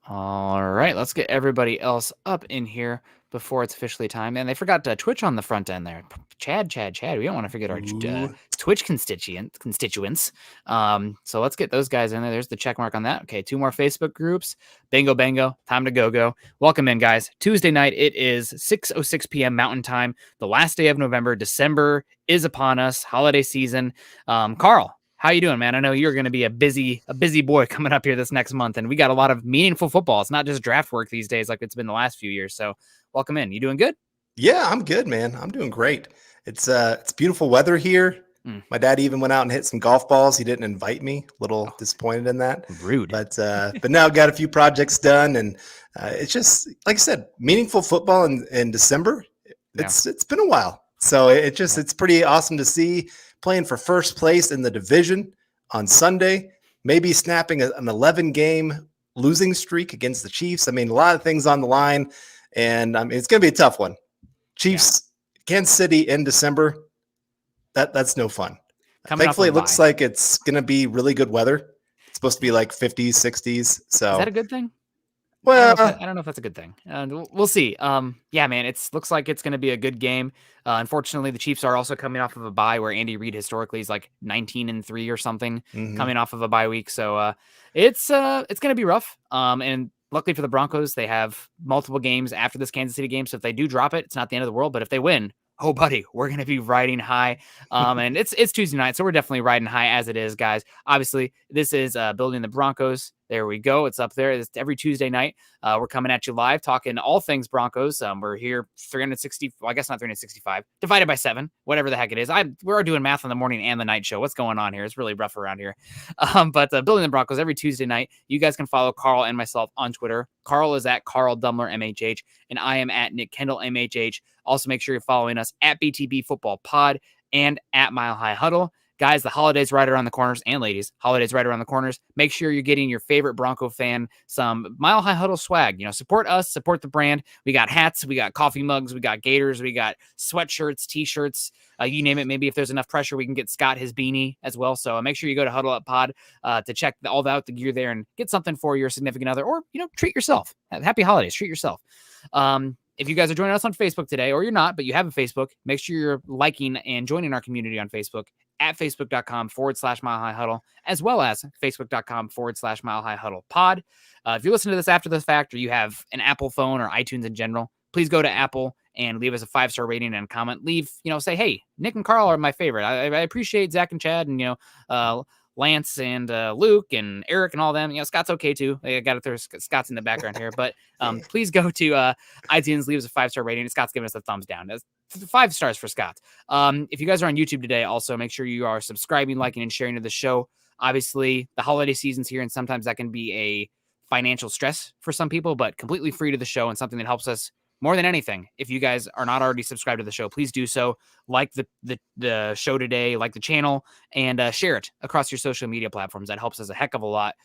All right, let's get everybody else up in here before it's officially time. And they forgot Twitch on the front end there. Chad. We don't want to forget our Twitch constituents. So let's get those guys in there. There's the check mark on that. Okay, 2 more Facebook groups. Bango. Time to go. Welcome in, guys. Tuesday night, it is 6:06 p.m. Mountain Time. The last day of November. December is upon us. Holiday season. Carl, how you doing, man? I know you're going to be a busy boy coming up here this next month, and we got a lot of meaningful football. It's not just draft work these days like it's been the last few years. So welcome in. You doing good? Yeah, I'm good, man. I'm doing great. It's beautiful weather here. My dad even went out and hit some golf balls. He didn't invite me. A little disappointed in that. Rude. But now got a few projects done, and it's just, like I said, meaningful football in December. It's been a while. So it's pretty awesome to see playing for first place in the division on Sunday, maybe snapping an 11-game losing streak against the Chiefs. I mean, a lot of things on the line, and it's going to be a tough one. Chiefs, Kansas City in December, that's no fun. Thankfully, it looks like it's going to be really good weather. It's supposed to be like 50s, 60s. So is that a good thing? Well, I don't know if that's a good thing. We'll see. Yeah, man, looks like it's going to be a good game. Unfortunately, the Chiefs are also coming off of a bye where Andy Reid historically is like 19-3 or something, coming off of a bye week. So it's going to be rough. And luckily for the Broncos, they have multiple games after this Kansas City game. So if they do drop it, it's not the end of the world. But if they win, oh, buddy, we're going to be riding high. And it's Tuesday night, so we're definitely riding high as it is, guys. Obviously, this is Building the Broncos. There we go. It's up there. It's every Tuesday night. We're coming at you live, talking all things Broncos. We're here 360, well, I guess not 365, divided by 7, whatever the heck it is. We're doing math on the morning and the night show. What's going on here? It's really rough around here. But Building the Broncos every Tuesday night. You guys can follow Carl and myself on Twitter. Carl is at Carl Dumler, MHH, and I am at Nick Kendell, MHH. Also, make sure you're following us at BTB Football Pod and at Mile High Huddle. Guys, the holidays right around the corners, and ladies, holidays right around the corners. Make sure you're getting your favorite Bronco fan some Mile High Huddle swag. Support us, support the brand. We got hats, we got coffee mugs, we got gaiters, we got sweatshirts, t-shirts, you name it. Maybe if there's enough pressure, we can get Scott his beanie as well. So make sure you go to Huddle Up Pod to check all out the gear there and get something for your significant other, or treat yourself. Happy holidays, treat yourself. If you guys are joining us on Facebook today, or you're not, but you have a Facebook, make sure you're liking and joining our community on Facebook at facebook.com/Mile High Huddle, as well as facebook.com/Mile High Huddle pod. If you listen to this after the fact, or you have an Apple phone or iTunes in general, please go to Apple and leave us a 5-star rating and a comment. Leave, say, hey, Nick and Carl are my favorite. I appreciate Zach and Chad and, Lance and Luke and Eric and all them. Scott's okay too. I got to throw Scott's in the background here, but please go to iTunes, leave us a 5-star rating. Scott's giving us a thumbs down. That's 5 stars for Scott. If you guys are on YouTube today, also make sure you are subscribing, liking, and sharing to the show. Obviously, the holiday season's here, and sometimes that can be a financial stress for some people, but completely free to the show and something that helps us more than anything. If you guys are not already subscribed to the show, please do so. Like the show today, like the channel, and share it across your social media platforms. That helps us a heck of a lot.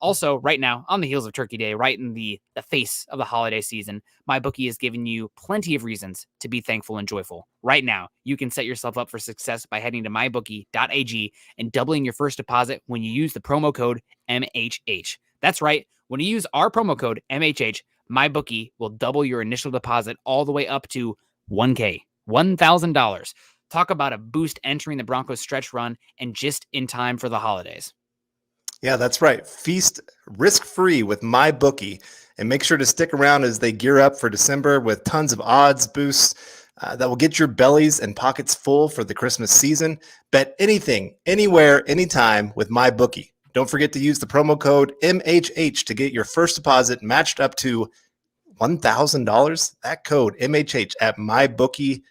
Also, right now, on the heels of Turkey Day, right in the face of the holiday season, MyBookie is giving you plenty of reasons to be thankful and joyful. Right now, you can set yourself up for success by heading to mybookie.ag and doubling your first deposit when you use the promo code MHH. That's right. When you use our promo code MHH, MyBookie will double your initial deposit all the way up to $1,000. $1,000. Talk about a boost entering the Broncos stretch run and just in time for the holidays. Yeah, that's right. Feast risk-free with MyBookie, and make sure to stick around as they gear up for December with tons of odds boosts that will get your bellies and pockets full for the Christmas season. Bet anything, anywhere, anytime with MyBookie. Don't forget to use the promo code MHH to get your first deposit matched up to $1,000. That code MHH at mybookie.ag.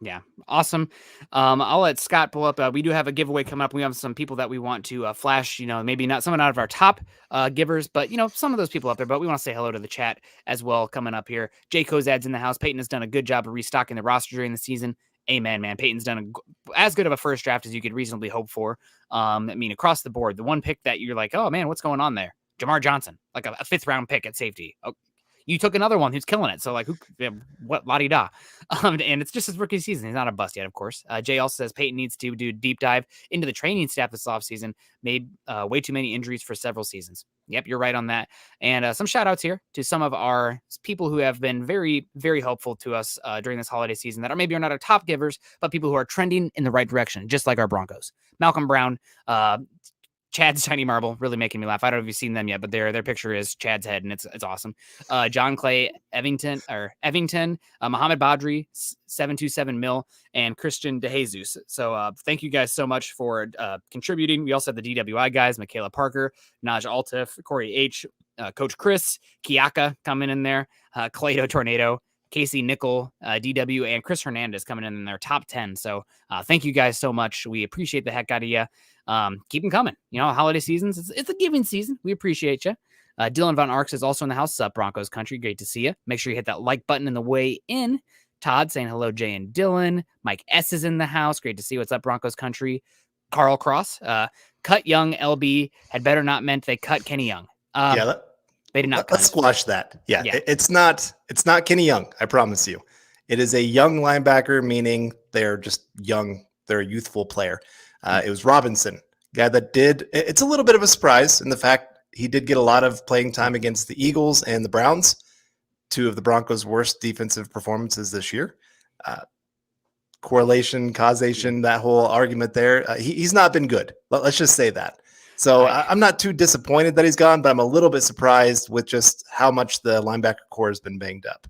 Yeah, awesome. I'll let Scott pull up. We do have a giveaway coming up. We have some people that we want to flash, maybe not someone out of our top givers, but, some of those people out there. But we want to say hello to the chat as well coming up here. Jay Kozad's in the house. Peyton has done a good job of restocking the roster during the season. Amen, man. Peyton's done as good of a first draft as you could reasonably hope for. Across the board, the one pick that you're like, oh, man, what's going on there? Jamar Johnson, like a 5th round pick at safety. Oh, you took another one who's killing it. So like, what la-di-da. And it's just his rookie season. He's not a bust yet, of course. Jay also says Peyton needs to do a deep dive into the training staff this offseason. Made way too many injuries for several seasons. Yep, you're right on that. And some shout outs here to some of our people who have been very, very helpful to us during this holiday season that are not our top givers, but people who are trending in the right direction, just like our Broncos. Malcolm Brown, Chad's Tiny Marble, really making me laugh. I don't know if you've seen them yet, but their picture is Chad's head, and it's awesome. John Clay Evington, Muhammad Badri, 727 Mil, and Christian DeJesus. So thank you guys so much for contributing. We also have the DWI guys, Michaela Parker, Naj Altif, Corey H., Coach Chris, Kiaka coming in there, Clayto Tornado, Casey Nickel, DW, and Chris Hernandez coming in their top 10. So thank you guys so much. We appreciate the heck out of you. Keep them coming. Holiday seasons, it's a giving season. We appreciate you. Dylan Von Arks is also in the house. Sup, Broncos country. Great to see you. Make sure you hit that like button in the way in. Todd saying hello, Jay and Dylan. Mike S is in the house. Great to see you. What's up, Broncos country? Carl Cross. Cut Young LB had better not meant they cut Kenny Young. They did not. Let's squash that. Yeah. It's not Kenny Young. I promise you. It is a young linebacker, meaning they're just young. They're a youthful player. It was Robinson, guy that did. It's a little bit of a surprise in the fact he did get a lot of playing time against the Eagles and the Browns, two of the Broncos' worst defensive performances this year. Correlation, causation, that whole argument there. He's not been good. Let's just say that. So I'm not too disappointed that he's gone, but I'm a little bit surprised with just how much the linebacker core has been banged up.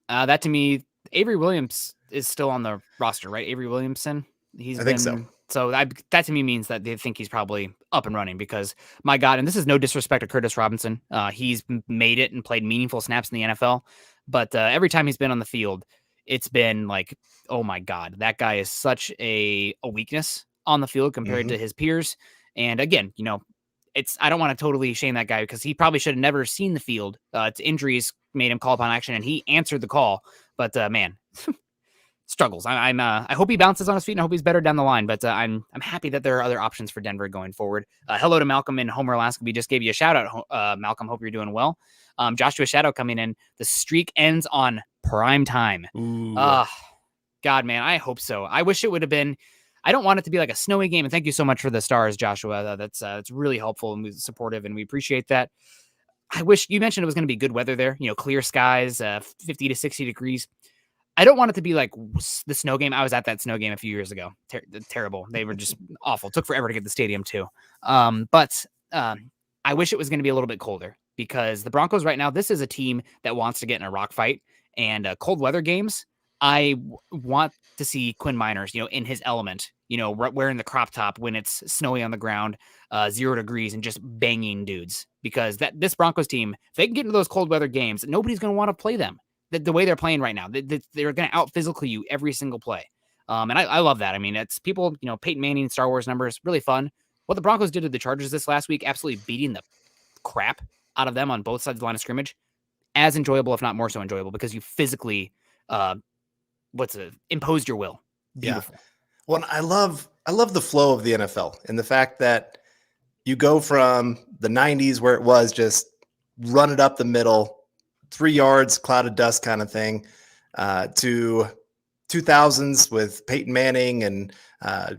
That to me, Avery Williams is still on the roster, right? Avery Williamson. I think so. So that to me means that they think he's probably up and running because, my God, and this is no disrespect to Curtis Robinson. He's made it and played meaningful snaps in the NFL. But every time he's been on the field, it's been like, oh, my God, that guy is such a weakness on the field compared to his peers. And again, I don't want to totally shame that guy because he probably should have never seen the field. It's injuries made him call upon action, and he answered the call. But man, struggles. I hope he bounces on his feet, and I hope he's better down the line. But I'm happy that there are other options for Denver going forward. Hello to Malcolm in Homer, Alaska. We just gave you a shout out, Malcolm. Hope you're doing well. Joshua Shadow coming in. The streak ends on prime time. God, man, I hope so. I wish it would have been. I don't want it to be like a snowy game. And thank you so much for the stars, Joshua. That's really helpful and supportive, and we appreciate that. I wish you mentioned it was going to be good weather there. Clear skies, 50 to 60 degrees. I don't want it to be like the snow game. I was at that snow game a few years ago. Terrible. They were just awful. It took forever to get the stadium too. But I wish it was going to be a little bit colder because the Broncos right now, this is a team that wants to get in a rock fight, and cold weather games. I want to see Quinn Miners, in his element, wearing the crop top when it's snowy on the ground, 0 degrees, and just banging dudes. Because this Broncos team, if they can get into those cold weather games, nobody's going to want to play them the way they're playing right now. They're going to out physical you every single play. And I love that. I mean, it's people, Peyton Manning, Star Wars numbers, really fun. What the Broncos did to the Chargers this last week, absolutely beating the crap out of them on both sides of the line of scrimmage, as enjoyable, if not more so enjoyable, because you physically, imposed your will. Beautiful. Yeah. Well, I love the flow of the NFL and the fact that you go from the 90s where it was just run it up the middle, 3 yards, cloud of dust kind of thing, to 2000s with Peyton Manning and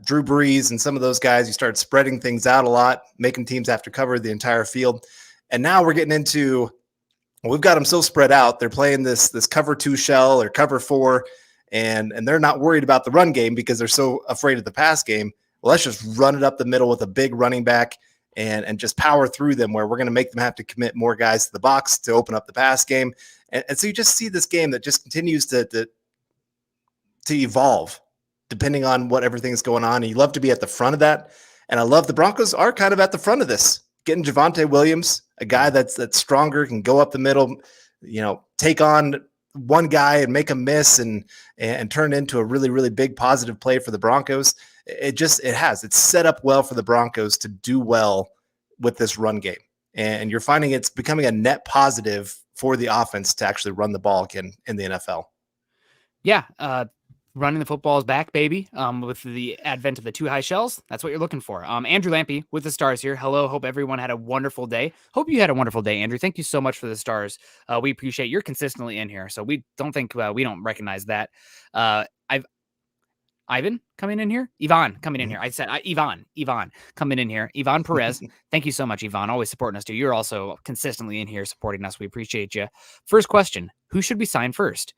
Drew Brees and some of those guys. You start spreading things out a lot, making teams have to cover the entire field. And now we're getting into, we've got them so spread out. They're playing this cover 2 shell or cover 4. And they're not worried about the run game because they're so afraid of the pass game. Well, let's just run it up the middle with a big running back and just power through them, where we're going to make them have to commit more guys to the box to open up the pass game. And so you just see this game that just continues to evolve depending on what everything's going on. And you love to be at the front of that. And I love the Broncos are kind of at the front of this, getting Javonte Williams, a guy that's stronger, can go up the middle, take on one guy and make a miss and turn into a really, really big positive play for the Broncos. It's set up well for the Broncos to do well with this run game. And you're finding it's becoming a net positive for the offense to actually run the ball again in the NFL. Yeah. Running the football is back, baby. With the advent of the two high shells, that's what you're looking for. Andrew Lampy with the stars here. Hello. Hope everyone had a wonderful day. Hope you had a wonderful day, Andrew. Thank you so much for the stars. We appreciate you're consistently in here. So we don't think we don't recognize that. I've Ivan coming in here. Yvonne coming in here. I said Yvonne coming in here. Yvonne Perez. Thank you so much, Yvonne. Always supporting us too. You're also consistently in here supporting us. We appreciate you. First question: who should we sign first?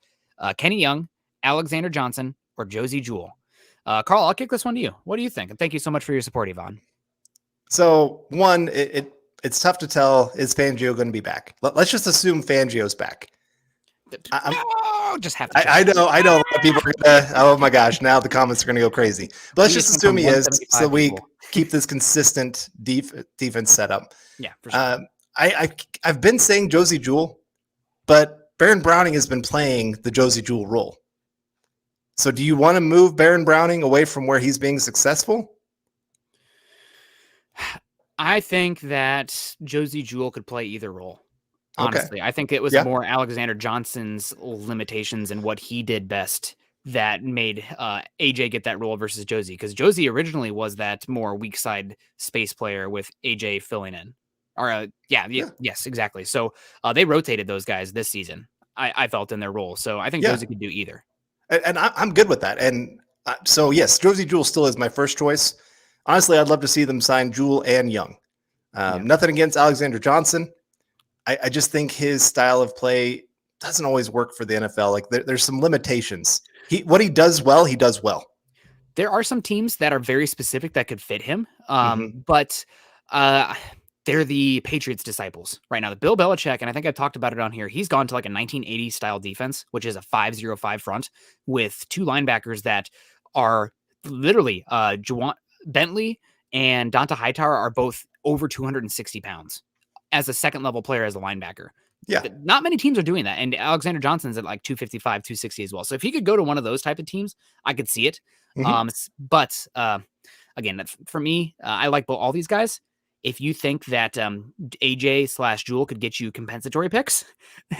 Kenny Young, Alexander Johnson, or Josie Jewell? Carl, I'll kick this one to you. What do you think? And thank you so much for your support, Yvonne. So one, it's tough to tell. Is Fangio going to be back? Let's just assume Fangio's back. Just have to. I know. A lot of people are gonna. Oh my gosh! Now the comments are gonna go crazy. But let's just assume he is, so we keep this consistent defense setup. Yeah, for sure. I've been saying Josie Jewell, but Baron Browning has been playing the Josie Jewell role. So do you want to move Baron Browning away from where he's being successful? I think that Josie Jewell could play either role. Honestly, okay. I think it was more Alexander Johnson's limitations and what he did best that made AJ get that role versus Josie. Because Josie originally was that more weak side space player with AJ filling in. Or yes, exactly. So they rotated those guys this season. I felt in their role. So I think Josie could do either. And I'm good with that. And so, yes, Josie Jewell still is my first choice. Honestly, I'd love to see them sign Jewell and Young. Nothing against Alexander Johnson. I just think his style of play doesn't always work for the NFL. Like there's some limitations. What he does well, he does well. There are some teams that are very specific that could fit him. But they're the Patriots disciples right now. The Bill Belichick, and I think I've talked about it on here, he's gone to like a 1980s style defense, which is a 5-0-5 front with two linebackers that are literally Bentley and Donta Hightower are both over 260 pounds as a second level player as a linebacker. Yeah. Not many teams are doing that. And Alexander Johnson's at like 255, 260 as well. So if he could go to one of those type of teams, I could see it. But again, for me, I like all these guys. If you think that AJ/Jewell could get you compensatory picks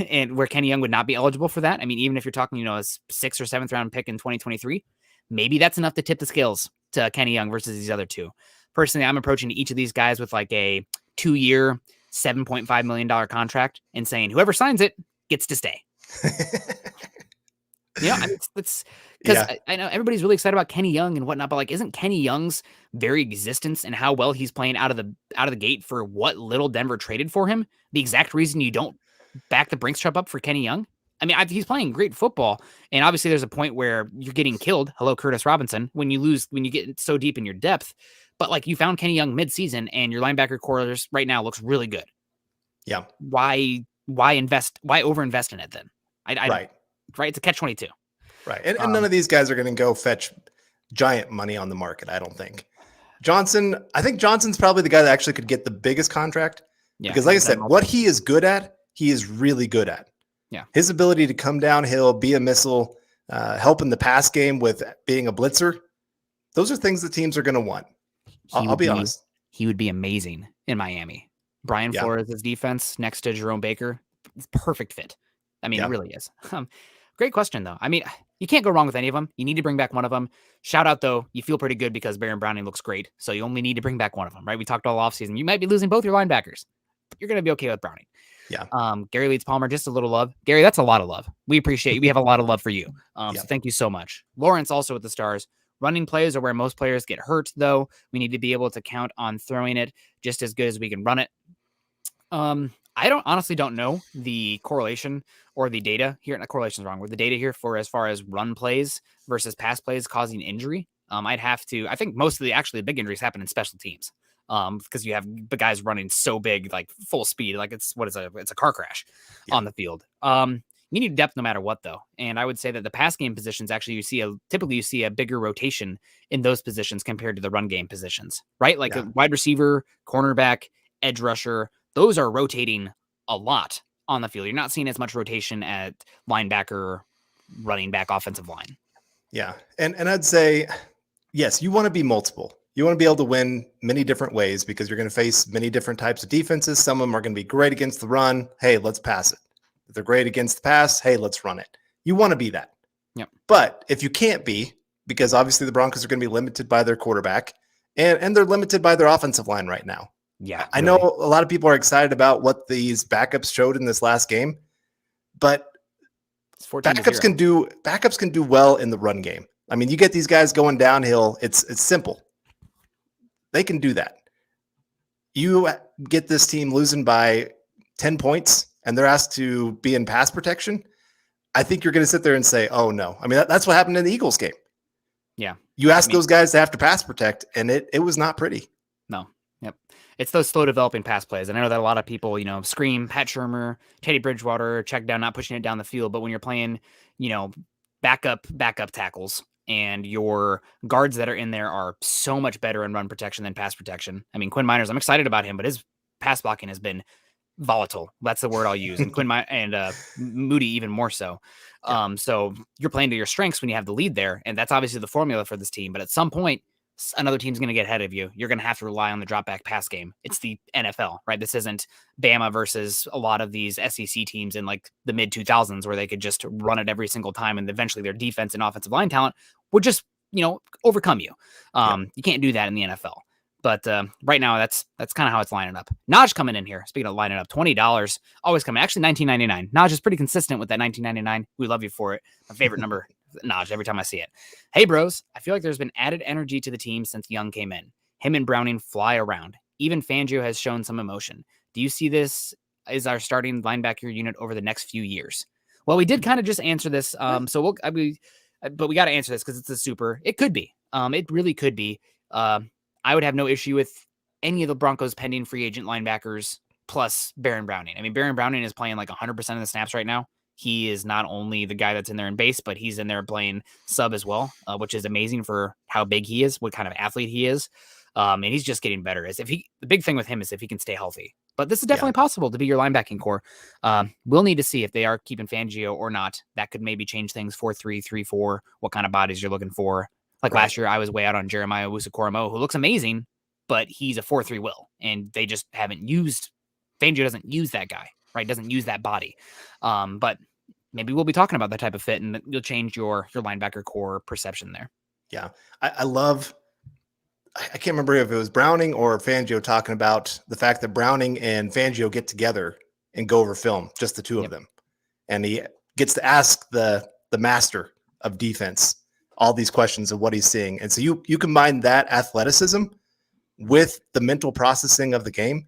and where Kenny Young would not be eligible for that. I mean, even if you're talking, a 6th or 7th round pick in 2023, maybe that's enough to tip the scales to Kenny Young versus these other two. Personally, I'm approaching each of these guys with like a 2-year, $7.5 million contract and saying whoever signs it gets to stay. It's because I know everybody's really excited about Kenny Young and whatnot, but like, isn't Kenny Young's very existence and how well he's playing out of the gate for what little Denver traded for him the exact reason you don't back the Brinks truck up for Kenny Young? I mean, he's playing great football, and obviously there's a point where you're getting killed. Hello, Curtis Robinson, when you get so deep in your depth. But like, you found Kenny Young mid-season, and your linebacker core right now looks really good. Yeah. Why invest? Why overinvest in it then? Right. It's a catch-22. Right. And none of these guys are going to go fetch giant money on the market, I don't think. I think Johnson's probably the guy that actually could get the biggest contract. Yeah, because like I said, what he is good at, he is really good at. Yeah. His ability to come downhill, be a missile, help in the pass game with being a blitzer. Those are things that teams are going to want. I'll be honest. He would be amazing in Miami. Brian Flores' defense next to Jerome Baker. It's perfect fit. I mean, it really is. Great question, though. I mean, you can't go wrong with any of them. You need to bring back one of them. Shout out, though. You feel pretty good because Baron Browning looks great. So you only need to bring back one of them, right? We talked all offseason. You might be losing both your linebackers, but you're going to be okay with Browning. Yeah. Gary Leeds Palmer, just a little love. Gary, that's a lot of love. We appreciate you. We have a lot of love for you. So thank you so much. Lawrence also with the stars. Running plays are where most players get hurt, though. We need to be able to count on throwing it just as good as we can run it. I honestly don't know the correlation or the data here. Not correlation is wrong. With the data here for as far as run plays versus pass plays causing injury. I'd have to. I think most of the big injuries happen in special teams. Because you have the guys running so big, like full speed, like it's a car crash on the field. You need depth no matter what, though. And I would say that the pass game positions, actually, typically you see a bigger rotation in those positions compared to the run game positions, right? Like a wide receiver, cornerback, edge rusher, those are rotating a lot on the field. You're not seeing as much rotation at linebacker, running back, offensive line. Yeah. And I'd say, yes, you want to be multiple. You want to be able to win many different ways because you're going to face many different types of defenses. Some of them are going to be great against the run. Hey, let's pass it. If they're great against the pass, hey, let's run it. You want to be that. Yep. But if you can't be, because obviously the Broncos are going to be limited by their quarterback and they're limited by their offensive line right now. Yeah. I know a lot of people are excited about what these backups showed in this last game, but backups can do well in the run game. I mean, you get these guys going downhill. It's simple. They can do that. You get this team losing by 10 points and they're asked to be in pass protection. I think you're going to sit there and say, oh no. I mean, that's what happened in the Eagles game. Yeah. You asked those guys to have to pass protect and it was not pretty. No. Yep. It's those slow developing pass plays. And I know that a lot of people, scream Pat Shurmur, Teddy Bridgewater, check down, not pushing it down the field. But when you're playing, backup tackles and your guards that are in there are so much better in run protection than pass protection. I mean, Quinn Miners, I'm excited about him, but his pass blocking has been volatile. That's the word I'll use. And Moody even more so. So you're playing to your strengths when you have the lead there. And that's obviously the formula for this team. But at some point, another team's going to get ahead of you. You're going to have to rely on the drop back pass game. It's the NFL, right? This isn't Bama versus a lot of these SEC teams in like the mid 2000s where they could just run it every single time. And eventually their defense and offensive line talent would just, overcome you. You can't do that in the NFL. But right now, that's kind of how it's lining up. Naj coming in here. Speaking of lining up, $20 always coming. Actually, $19.99. Naj is pretty consistent with that $19.99. We love you for it. My favorite number, Naj. Every time I see it. Hey, bros. I feel like there's been added energy to the team since Young came in. Him and Browning fly around. Even Fangio has shown some emotion. Do you see this as our starting linebacker unit over the next few years? Well, we did kind of just answer this. But we got to answer this because it's a super. It could be. It really could be. I would have no issue with any of the Broncos pending free agent linebackers plus Baron Browning. I mean, Baron Browning is playing like 100% of the snaps right now. He is not only the guy that's in there in base, but he's in there playing sub as well, which is amazing for how big he is, what kind of athlete he is. And he's just getting better. The big thing with him is if he can stay healthy. But this is definitely possible to be your linebacking core. We'll need to see if they are keeping Fangio or not. That could maybe change things 4-3, 3-4, what kind of bodies you're looking for. Last year, I was way out on Jeremiah Owusu-Koramoah, who looks amazing, but he's a 4-3 will, and they just haven't used. Fangio doesn't use that guy, right? Doesn't use that body. But maybe we'll be talking about that type of fit, and you'll change your linebacker core perception there. Yeah, I love. I can't remember if it was Browning or Fangio talking about the fact that Browning and Fangio get together and go over film, just the two of them, and he gets to ask the master of defense all these questions of what he's seeing. And so you combine that athleticism with the mental processing of the game,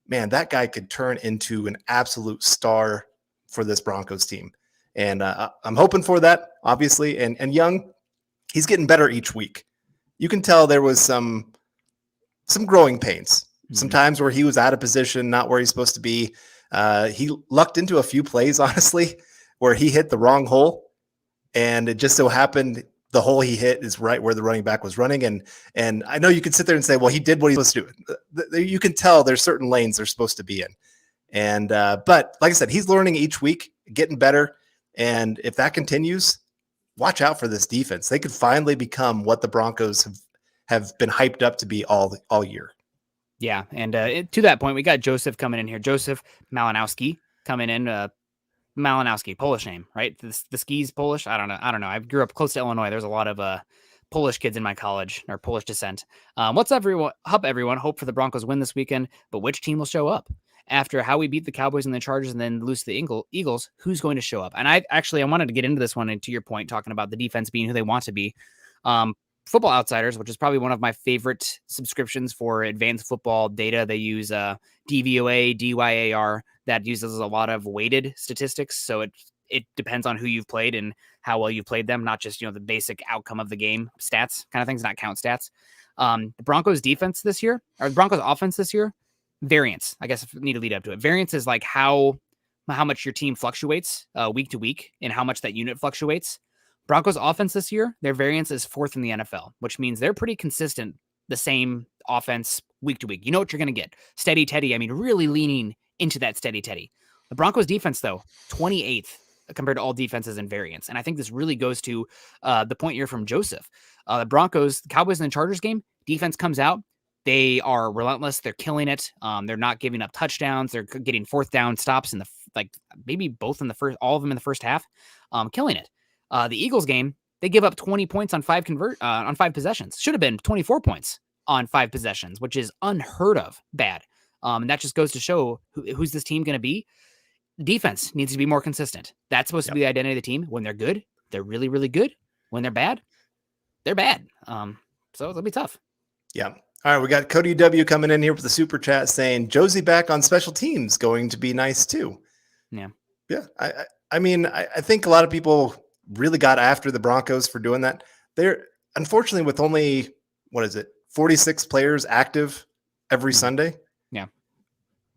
man, that guy could turn into an absolute star for this Broncos team. And I'm hoping for that, obviously. And Young, he's getting better each week. You can tell there was some growing pains, some times where he was out of position, not where he's supposed to be. He lucked into a few plays, honestly, where he hit the wrong hole. And it just so happened the hole he hit is right where the running back was running. And I know you could sit there and say, well, he did what he was supposed to do. You can tell there's certain lanes they're supposed to be in. And but like I said, he's learning each week, getting better. And if that continues, watch out for this defense. They could finally become what the Broncos have been hyped up to be all year. Yeah. And to that point, we got Joseph coming in here. Joseph Malinowski coming in. Malinowski, Polish name, right? The ski's Polish. I don't know. I grew up close to Illinois. There's a lot of Polish kids in my college or Polish descent. What's everyone? Hope for the Broncos win this weekend, but which team will show up? After how we beat the Cowboys and the Chargers and then lose to the Eagles, who's going to show up? And I wanted to get into this one, and to your point, talking about the defense being who they want to be. Football Outsiders, which is probably one of my favorite subscriptions for advanced football data. They use DVOA, DYAR, that uses a lot of weighted statistics. So it depends on who you've played and how well you've played them, not just, the basic outcome of the game stats kind of things, not count stats. The Broncos defense this year, or the Broncos offense this year, variance, I guess if we need to lead up to it. Variance is like how much your team fluctuates week to week and how much that unit fluctuates. Broncos offense this year, their variance is 4th in the NFL, which means they're pretty consistent, the same offense week to week. You know what you're going to get. Steady Teddy. I mean, really leaning into that steady Teddy. The Broncos defense, though, 28th compared to all defenses in variance. And I think this really goes to the point here from Joseph. The Broncos, the Cowboys and the Chargers game, defense comes out. They are relentless. They're killing it. They're not giving up touchdowns. They're getting 4th down stops in maybe both in the first, all of them in the first half, killing it. The Eagles game, they give up 20 points on 5 possessions. Should have been 24 points on 5 possessions, which is unheard of bad. And that just goes to show who's this team going to be. Defense needs to be more consistent. That's supposed to be the identity of the team. When they're good, they're really, really good. When they're bad, they're bad. So it'll be tough. Yeah. All right. We got Cody W coming in here with the super chat saying Josie back on special teams going to be nice too. Yeah. Yeah. I mean, I think a lot of people really got after the Broncos for doing that. They're unfortunately with only, 46 players active every Sunday. Yeah.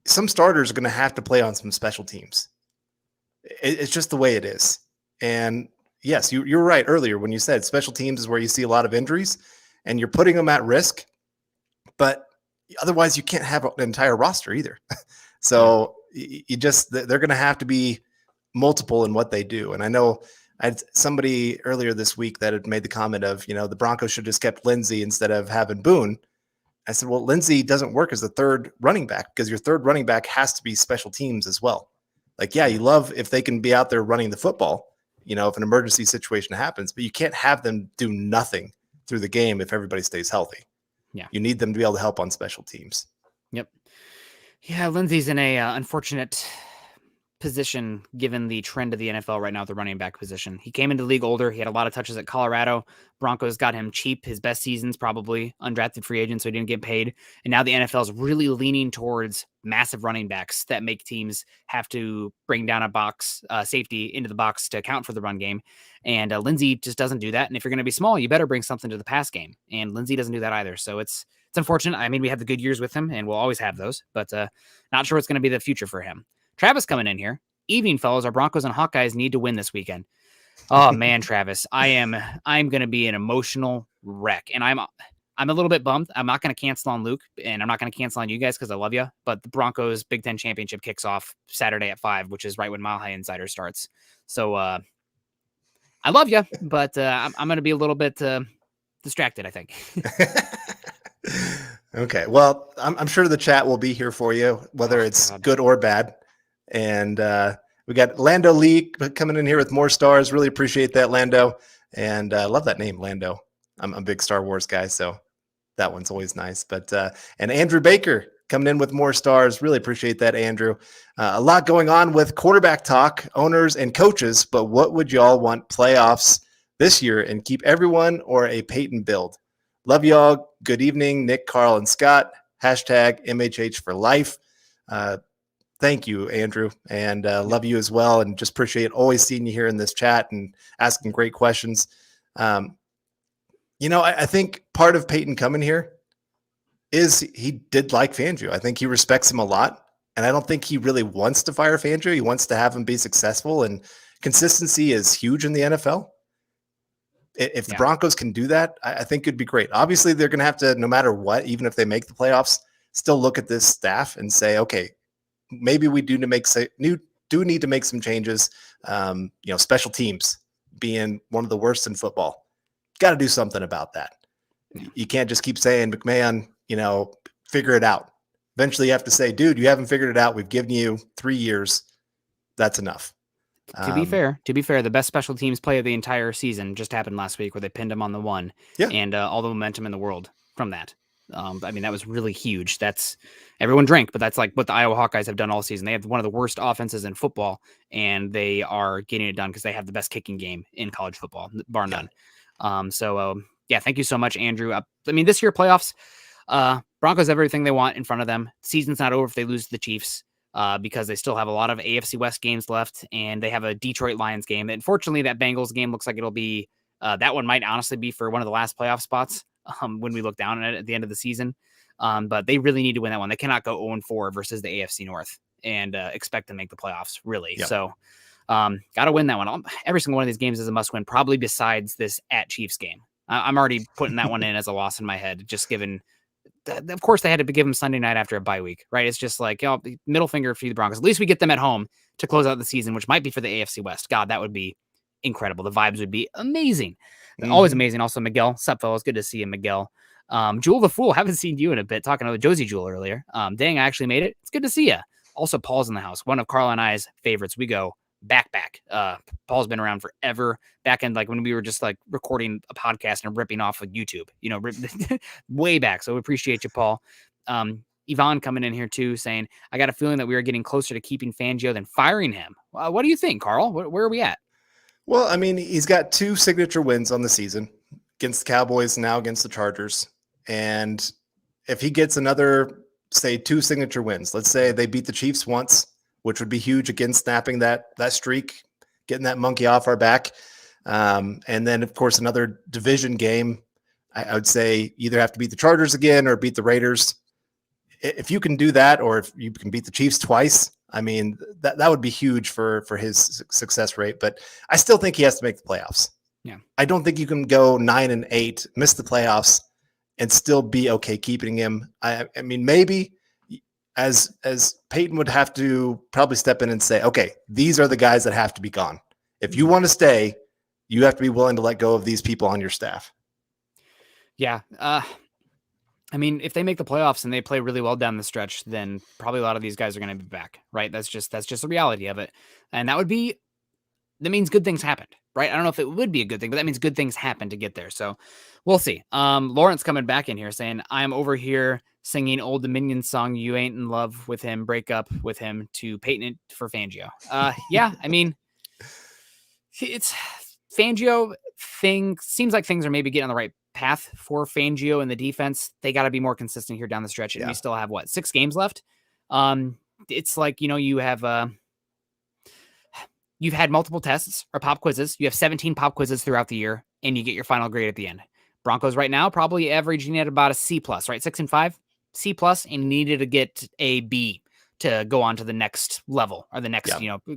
Some starters are going to have to play on some special teams. It's just the way it is. And yes, you were right earlier when you said special teams is where you see a lot of injuries and you're putting them at risk, but otherwise you can't have an entire roster either. So they're going to have to be multiple in what they do. And I know I had somebody earlier this week that had made the comment of, the Broncos should have just kept Lindsey instead of having Boone. I said, well, Lindsey doesn't work as the third running back because your third running back has to be special teams as well. Like, yeah, you love if they can be out there running the football, if an emergency situation happens, but you can't have them do nothing through the game if everybody stays healthy. Yeah. You need them to be able to help on special teams. Yep. Yeah, Lindsey's in a unfortunate position given the trend of the NFL right now at the running back position. He came into the league older. He had a lot of touches at Colorado. Broncos got him cheap. His best season's probably undrafted free agent, so he didn't get paid. And now the NFL is really leaning towards massive running backs that make teams have to bring down a box safety into the box to account for the run game. And Lindsey just doesn't do that. And if you're going to be small, you better bring something to the pass game. And Lindsey doesn't do that either. So it's unfortunate. I mean, we had the good years with him, and we'll always have those, but not sure what's going to be the future for him. Travis coming in here. Evening, fellas. Our Broncos and Hawkeyes need to win this weekend. Oh man, Travis, I'm going to be an emotional wreck, and I'm a little bit bummed. I'm not going to cancel on Luke, and I'm not going to cancel on you guys because I love you. But the Broncos Big Ten Championship kicks off Saturday at 5, which is right when Mile High Insider starts. So I love you, but I'm going to be a little bit distracted, I think. Okay. Well, I'm sure the chat will be here for you, whether it's good or bad. And we got Lando Lee coming in here with more stars. Really appreciate that, Lando. And I love that name, Lando. I'm a big Star Wars guy, so that one's always nice. But and Andrew Baker coming in with more stars. Really appreciate that, Andrew. A lot going on with quarterback talk, owners and coaches. But what would y'all want playoffs this year and keep everyone or a Peyton build? Love y'all. Good evening, Nick, Carl, and Scott. Hashtag MHH for life. Thank you, Andrew, and love you as well. And just appreciate always seeing you here in this chat and asking great questions. I think part of Peyton coming here is he did like Fangio. I think he respects him a lot. And I don't think he really wants to fire Fangio. He wants to have him be successful. And consistency is huge in the NFL. If the Broncos can do that, I think it'd be great. Obviously, they're going to have to, no matter what, even if they make the playoffs, still look at this staff and say, okay, maybe we do need to make some changes. Special teams being one of the worst in football. Got to do something about that. You can't just keep saying, McMahon, figure it out. Eventually you have to say, dude, you haven't figured it out. We've given you 3 years. That's enough. To be fair, the best special teams play of the entire season just happened last week where they pinned them on the one. Yeah. And all the momentum in the world from that. That was really huge. That's everyone drank, but that's like what the Iowa Hawkeyes have done all season. They have one of the worst offenses in football, and they are getting it done because they have the best kicking game in college football, bar none. Thank you so much, Andrew. This year playoffs, Broncos have everything they want in front of them. Season's not over if they lose to the Chiefs. Because they still have a lot of AFC West games left, and they have a Detroit Lions game. Unfortunately, that Bengals game looks like it'll be that one might honestly be for one of the last playoff spots when we look down at it at the end of the season. But they really need to win that one. They cannot go 0-4 versus the AFC North and expect to make the playoffs, really. Yep. So got to win that one. Every single one of these games is a must-win, probably besides this at Chiefs game. I'm already putting that one in as a loss in my head, just given – of course, they had to give them Sunday night after a bye week, right? It's just like, middle finger for the Broncos. At least we get them at home to close out the season, which might be for the AFC West. God, that would be incredible. The vibes would be amazing. Mm-hmm. Always amazing. Also, Miguel. Sup, fellas? Good to see you, Miguel. Jewel the Fool. Haven't seen you in a bit. Talking to Josie Jewel earlier. Dang, I actually made it. It's good to see you. Also, Paul's in the house. One of Carl and I's favorites. We go back. Paul's been around forever. Back in like when we were just like recording a podcast and ripping off of YouTube, way back. So we appreciate you, Paul. Yvonne coming in here too, saying, I got a feeling that we are getting closer to keeping Fangio than firing him. What do you think, Carl? Where are we at? Well, I mean, he's got 2 signature wins on the season against the Cowboys and now against the Chargers. And if he gets another, say, 2 signature wins, let's say they beat the Chiefs once, which would be huge, again, snapping that streak, getting that monkey off our back. And then, of course, another division game. I would say either have to beat the Chargers again or beat the Raiders. If you can do that, or if you can beat the Chiefs twice, I mean, that would be huge for his success rate. But I still think he has to make the playoffs. Yeah. I don't think you can go 9-8, miss the playoffs, and still be okay keeping him. I mean, maybe as Peyton would have to probably step in and say, okay, these are the guys that have to be gone. If you want to stay, you have to be willing to let go of these people on your staff. Yeah. I mean, if they make the playoffs and they play really well down the stretch, then probably a lot of these guys are going to be back, right? That's just the reality of it. And that means good things happened, right? I don't know if it would be a good thing, but that means good things happen to get there. So we'll see. Lawrence coming back in here saying, I'm over here singing Old Dominion song, You Ain't in Love with Him, break up with him, to Peyton for Fangio. Yeah, I mean, it's Fangio seems like things are maybe getting on the right path for Fangio and the defense. They got to be more consistent here down the stretch. And we still have 6 games left. It's like, you have, you've had multiple tests or pop quizzes. You have 17 pop quizzes throughout the year and you get your final grade at the end. Broncos right now, probably averaging at about a C+, right? 6 and 5, C+, and needed to get a B to go on to the next level or the next,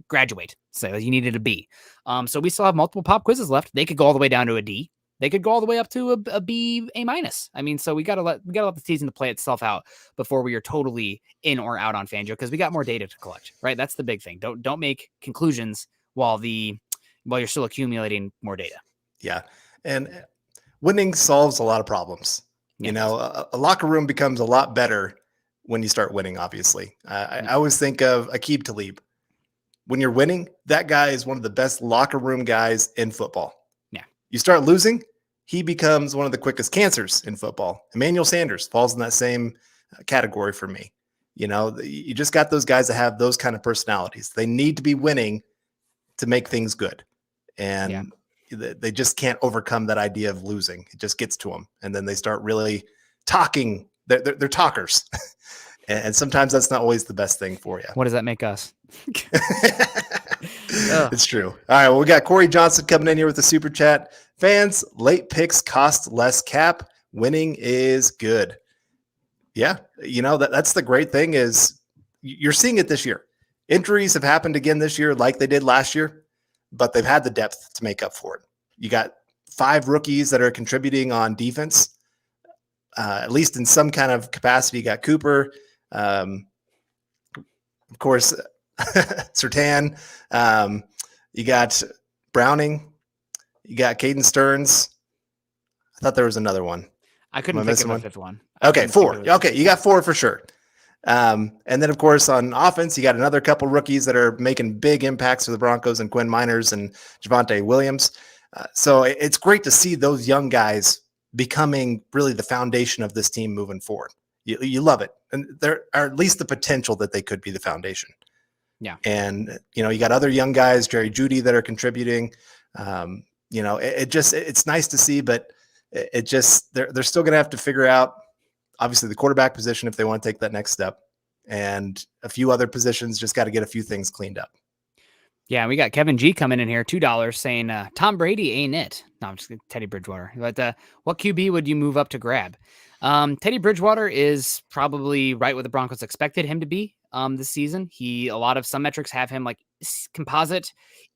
graduate. So you needed a B. So we still have multiple pop quizzes left. They could go all the way down to a D. They could go all the way up to a B, A-. I mean, so we gotta let the season to play itself out before we are totally in or out on Fangio, because we got more data to collect, right? That's the big thing. Don't make conclusions while you're still accumulating more data. Yeah, and winning solves a lot of problems. Yeah. A locker room becomes a lot better when you start winning. Obviously, I always think of Aqib Talib. When you're winning, that guy is one of the best locker room guys in football. You start losing, he becomes one of the quickest cancers in football. Emmanuel Sanders falls in that same category for me. You just got those guys that have those kind of personalities. They need to be winning to make things good. And they just can't overcome that idea of losing. It just gets to them. And then they start really talking. They're talkers. And sometimes that's not always the best thing for you. What does that make us? It's true. All right. Well, we got Corey Johnson coming in here with the super chat. Fans, late picks cost less cap. Winning is good. Yeah. That's the great thing is you're seeing it this year. Injuries have happened again this year, like they did last year, but they've had the depth to make up for it. You got 5 rookies that are contributing on defense, at least in some kind of capacity. You got Cooper, of course, Surtain. You got Browning. You got Caden Stearns. I thought there was another one. I couldn't think of a 5th one. Okay, 4. Okay, you got 4 for sure. And then, of course, on offense, you got another couple rookies that are making big impacts for the Broncos, and Quinn Miners and Javonte Williams. So it's great to see those young guys becoming really the foundation of this team moving forward. You love it. And there are at least the potential that they could be the foundation. Yeah. And, you got other young guys, Jerry Jeudy, that are contributing. It's nice to see, but they're still going to have to figure out, obviously, the quarterback position if they want to take that next step, and a few other positions. Just got to get a few things cleaned up. Yeah, we got Kevin G coming in here, $2, saying Tom Brady ain't it. No, I'm just kidding, Teddy Bridgewater. But what QB would you move up to grab? Teddy Bridgewater is probably right what the Broncos expected him to be this season. A lot of some metrics have him like composite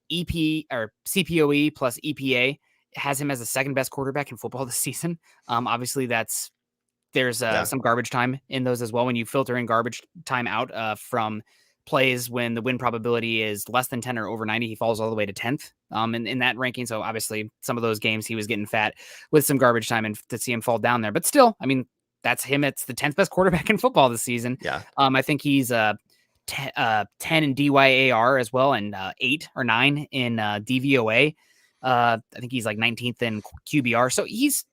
EP or CPOE plus EPA has him as the 2nd best quarterback in football this season. Obviously, there's some garbage time in those as well. When you filter in garbage time out from plays when the win probability is less than 10 or over 90, he falls all the way to 10th in that ranking. So obviously some of those games he was getting fat with some garbage time, and to see him fall down there, but still, I mean, that's him. It's the 10th best quarterback in football this season. Yeah. I think he's 10 in DYAR as well, and 8 or 9 in DVOA. I think he's like 19th in QBR. So he's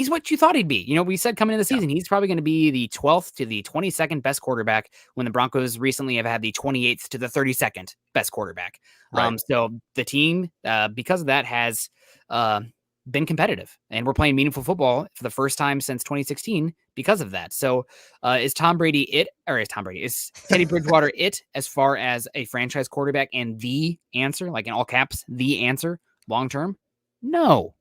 what you thought he'd be. You know, we said coming into the season, he's probably going to be the 12th to the 22nd best quarterback, when the Broncos recently have had the 28th to the 32nd best quarterback. Right. So the team, because of that, has been competitive, and we're playing meaningful football for the first time since 2016 because of that. So is Teddy Bridgewater it as far as a franchise quarterback and the answer, like in all caps, the answer long term? No.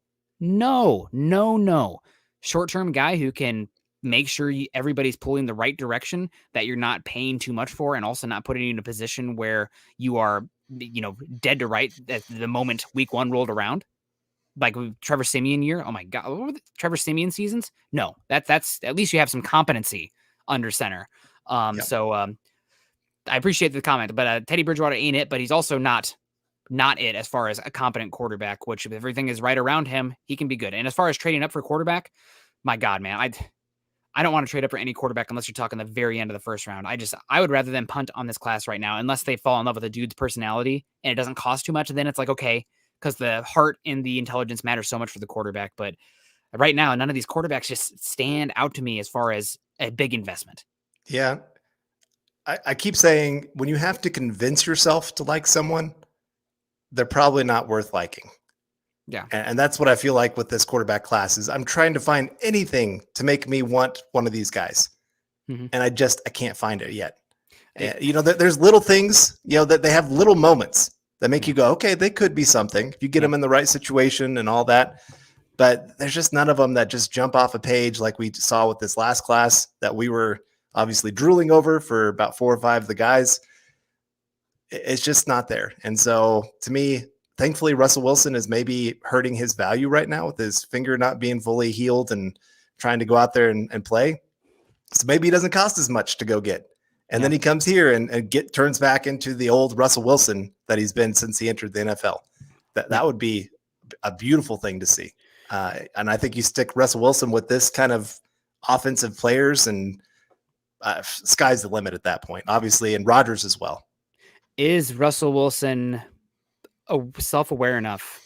Short-term guy who can make sure everybody's pulling the right direction, that you're not paying too much for, and also not putting you in a position where you are, dead to right at the moment week 1 rolled around. Like Trevor Siemian year. Oh my God. What were the Trevor Siemian seasons? No, that's at least you have some competency under center. So I appreciate the comment, but Teddy Bridgewater ain't it, but he's also not it as far as a competent quarterback, which if everything is right around him, he can be good. And as far as trading up for quarterback, my God, man, I don't want to trade up for any quarterback unless you're talking the very end of the first round. I would rather than punt on this class right now, unless they fall in love with a dude's personality and it doesn't cost too much. And then it's like, okay, because the heart and the intelligence matter so much for the quarterback. But right now, none of these quarterbacks just stand out to me as far as a big investment. Yeah. I keep saying, when you have to convince yourself to like someone, they're probably not worth liking. Yeah. And that's what I feel like with this quarterback class is I'm trying to find anything to make me want one of these guys. Mm-hmm. And I can't find it yet. There's little things, that they have little moments that make you go, okay, they could be something if you get them in the right situation and all that. But there's just none of them that just jump off a page like we saw with this last class that we were obviously drooling over for about 4 or 5 of the guys. It's just not there. And so to me, thankfully, Russell Wilson is maybe hurting his value right now with his finger not being fully healed and trying to go out there and play. So maybe he doesn't cost as much to go get. And then he comes here and turns back into the old Russell Wilson that he's been since he entered the NFL. That would be a beautiful thing to see. And I think you stick Russell Wilson with this kind of offensive players, and sky's the limit at that point, obviously, and Rodgers as well. Is Russell Wilson self-aware enough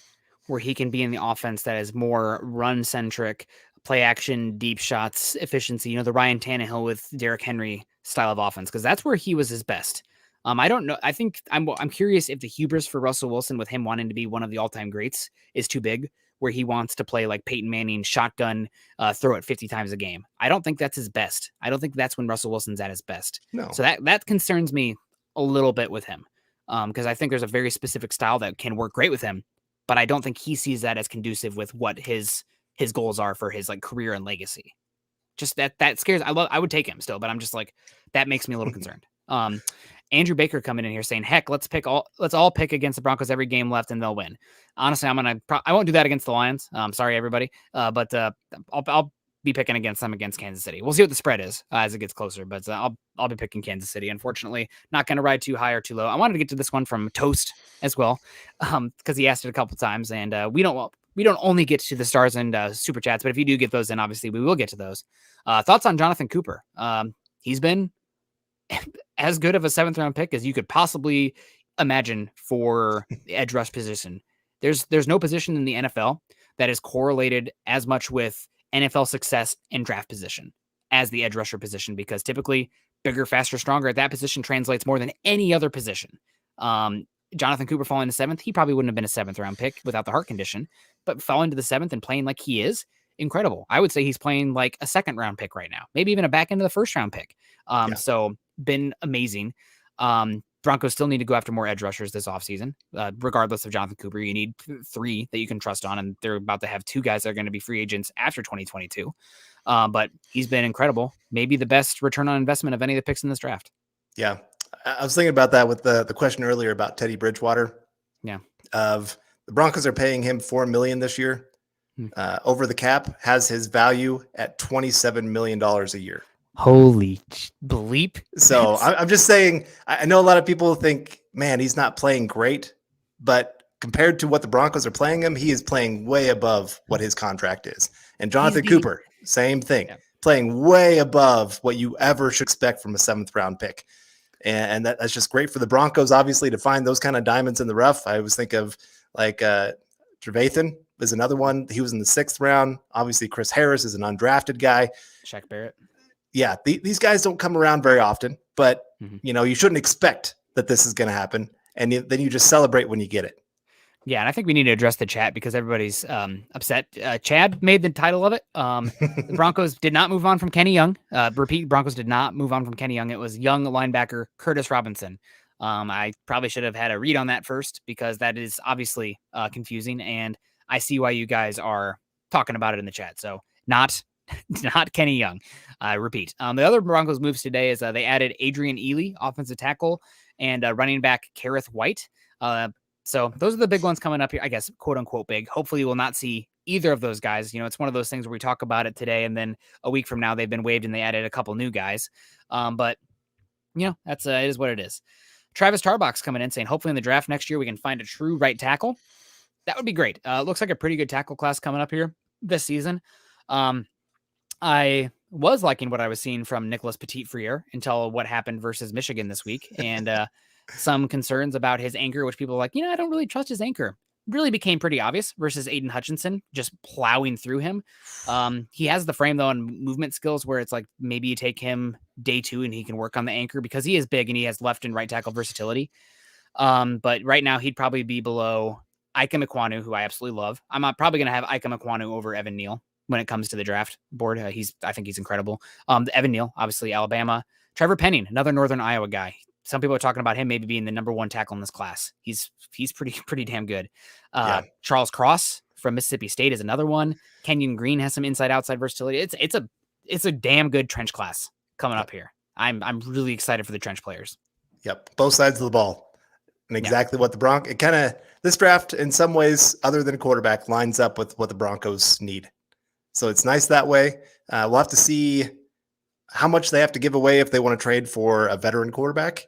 where he can be in the offense that is more run-centric, play action, deep shots, efficiency, the Ryan Tannehill with Derrick Henry style of offense? Because that's where he was his best. I don't know. I think I'm curious if the hubris for Russell Wilson, with him wanting to be one of the all-time greats, is too big, where he wants to play like Peyton Manning, shotgun, throw it 50 times a game. I don't think that's his best. I don't think that's when Russell Wilson's at his best. No. So that concerns me a little bit with him, because I think there's a very specific style that can work great with him, but I don't think he sees that as conducive with what his goals are for his like career and legacy. Just that scares. I would take him still, but I'm just like, that makes me a little concerned. Andrew Baker coming in here saying, heck, let's all pick against the Broncos every game left and they'll win. Honestly, I won't do that against the Lions. Sorry, everybody. But I'll be picking against them against Kansas City. We'll see what the spread is as it gets closer, but I'll be picking Kansas City. Unfortunately, not going to ride too high or too low. I wanted to get to this one from Toast as well, because he asked it a couple times, and we don't only get to the stars and super chats, but if you do get those in, obviously we will get to those. Thoughts on Jonathan Cooper? He's been as good of a 7th round pick as you could possibly imagine for the edge rush position. There's no position in the NFL that is correlated as much with NFL success and draft position as the edge rusher position, because typically bigger, faster, stronger at that position translates more than any other position. Jonathan Cooper falling to 7th, he probably wouldn't have been a 7th round pick without the heart condition, but falling to the 7th and playing like he is, incredible. I would say he's playing like a 2nd round pick right now, maybe even a back end of the 1st round pick. So been amazing. Broncos still need to go after more edge rushers this offseason. Regardless of Jonathan Cooper, you need 3 that you can trust on, and they're about to have 2 guys that are going to be free agents after 2022. But he's been incredible. Maybe the best return on investment of any of the picks in this draft. Yeah. I was thinking about that with the question earlier about Teddy Bridgewater. Yeah. Of the Broncos are paying him $4 million this year. Over the cap, has his value at $27 million a year. Holy bleep. So I'm just saying, I know a lot of people think, man, he's not playing great, but compared to what the Broncos are playing him, he is playing way above what his contract is. And Jonathan Cooper, same thing, playing way above what you ever should expect from a 7th round pick. And that's just great for the Broncos, obviously, to find those kind of diamonds in the rough. I always think of like Trevathan is another one. He was in the 6th round. Obviously, Chris Harris is an undrafted guy. Shaq Barrett. Yeah, these guys don't come around very often, but you shouldn't expect that this is going to happen. And then you just celebrate when you get it. Yeah, and I think we need to address the chat because everybody's upset. Chad made the title of it. The Broncos did not move on from Kenny Young. Repeat, Broncos did not move on from Kenny Young. It was young linebacker Curtis Robinson. I probably should have had a read on that first because that is obviously confusing, and I see why you guys are talking about it in the chat. So not Kenny Young. Repeat. The other Broncos moves today is they added Adrian Ely, offensive tackle, and running back Kareth White. So those are the big ones coming up here, I guess, quote unquote big. Hopefully we'll not see either of those guys. It's one of those things where we talk about it today and then a week from now they've been waived and they added a couple new guys. But that's it is what it is. Travis Tarbox coming in saying, hopefully in the draft next year we can find a true right tackle. That would be great. Looks like a pretty good tackle class coming up here this season. I was liking what I was seeing from Nicholas Petit-Frere until what happened versus Michigan this week. And some concerns about his anchor, which people are like, I don't really trust his anchor. Really became pretty obvious versus Aiden Hutchinson, just plowing through him. He has the frame, though, and movement skills where it's like maybe you take him day 2 and he can work on the anchor because he is big and he has left and right tackle versatility. But right now he'd probably be below Ika Mekwonu, who I absolutely love. I'm probably going to have Ika Mekwonu over Evan Neal when it comes to the draft board. I think he's incredible. Evan Neal, obviously Alabama. Trevor Penning, another Northern Iowa guy. Some people are talking about him maybe being the number 1 tackle in this class. He's pretty damn good. Charles Cross from Mississippi State is another one. Kenyon Green has some inside-outside versatility. It's a damn good trench class coming up here. I'm really excited for the trench players. Yep, both sides of the ball, and exactly what the Broncos. It kind of this draft in some ways, other than quarterback, lines up with what the Broncos need. So it's nice that way. We'll have to see how much they have to give away if they want to trade for a veteran quarterback.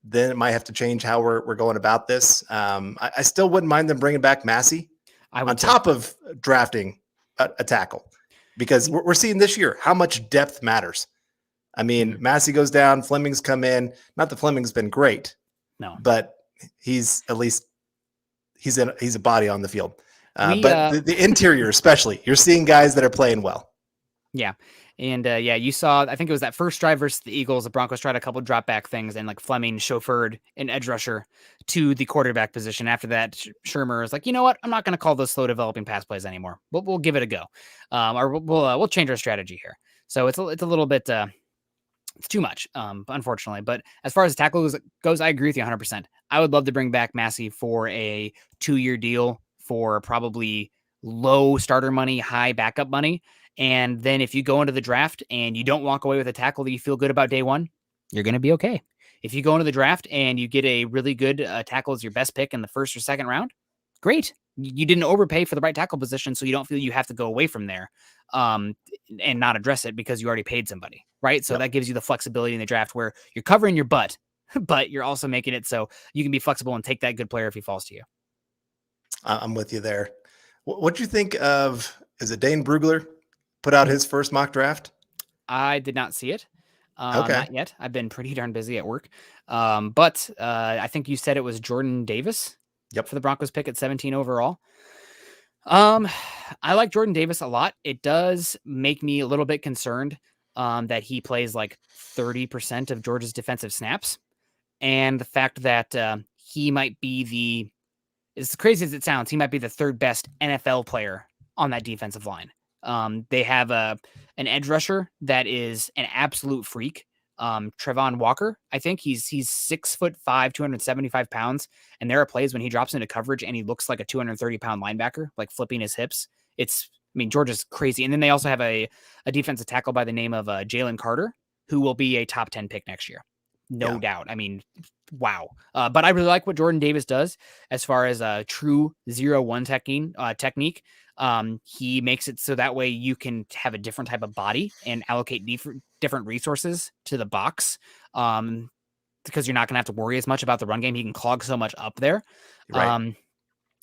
Then it might have to change how we're going about this. I still wouldn't mind them bringing back Massey on top of drafting a tackle, because we're seeing this year how much depth matters. I mean, Massey goes down, Fleming's come in. Not that Fleming's been great, but he's at least he's a body on the field. But the interior, especially, you're seeing guys that are playing well. Yeah. And you saw, I think it was that first drive versus the Eagles. The Broncos tried a couple drop back things, and like Fleming chauffeured an edge rusher to the quarterback position. After that, Shermer was like, you know what? I'm not going to call those slow developing pass plays anymore. We'll give it a go. Or we'll change our strategy here. So it's a little bit, it's too much, unfortunately. But as far as tackle goes, I agree with you 100%. I would love to bring back Massey for a 2-year deal for probably low starter money, high backup money. And then if you go into the draft and you don't walk away with a tackle that you feel good about day 1, you're going to be okay. If you go into the draft and you get a really good tackle as your best pick in the 1st or 2nd round, great. You didn't overpay for the right tackle position, so you don't feel you have to go away from there and not address it because you already paid somebody, right? So that gives you the flexibility in the draft where you're covering your butt, but you're also making it so you can be flexible and take that good player if he falls to you. I'm with you there. What do you think of, is it Dane Brugler put out his first mock draft? I did not see it. Okay. Not yet. I've been pretty darn busy at work. But I think you said it was Jordan Davis for the Broncos pick at 17 overall. I like Jordan Davis a lot. It does make me a little bit concerned that he plays like 30% of Georgia's defensive snaps. And the fact that he might be as crazy as it sounds, he might be the 3rd best NFL player on that defensive line. They have an edge rusher that is an absolute freak. Trevon Walker, I think he's 6'5", 275 pounds. And there are plays when he drops into coverage and he looks like a 230-pound linebacker, like flipping his hips. Georgia's crazy. And then they also have a defensive tackle by the name of Jalen Carter, who will be a top 10 pick next year. No doubt. Wow. But I really like what Jordan Davis does as far as a true 0-1 technique. He makes it so that way you can have a different type of body and allocate different resources to the box. Because you're not going to have to worry as much about the run game. He can clog so much up there. Right.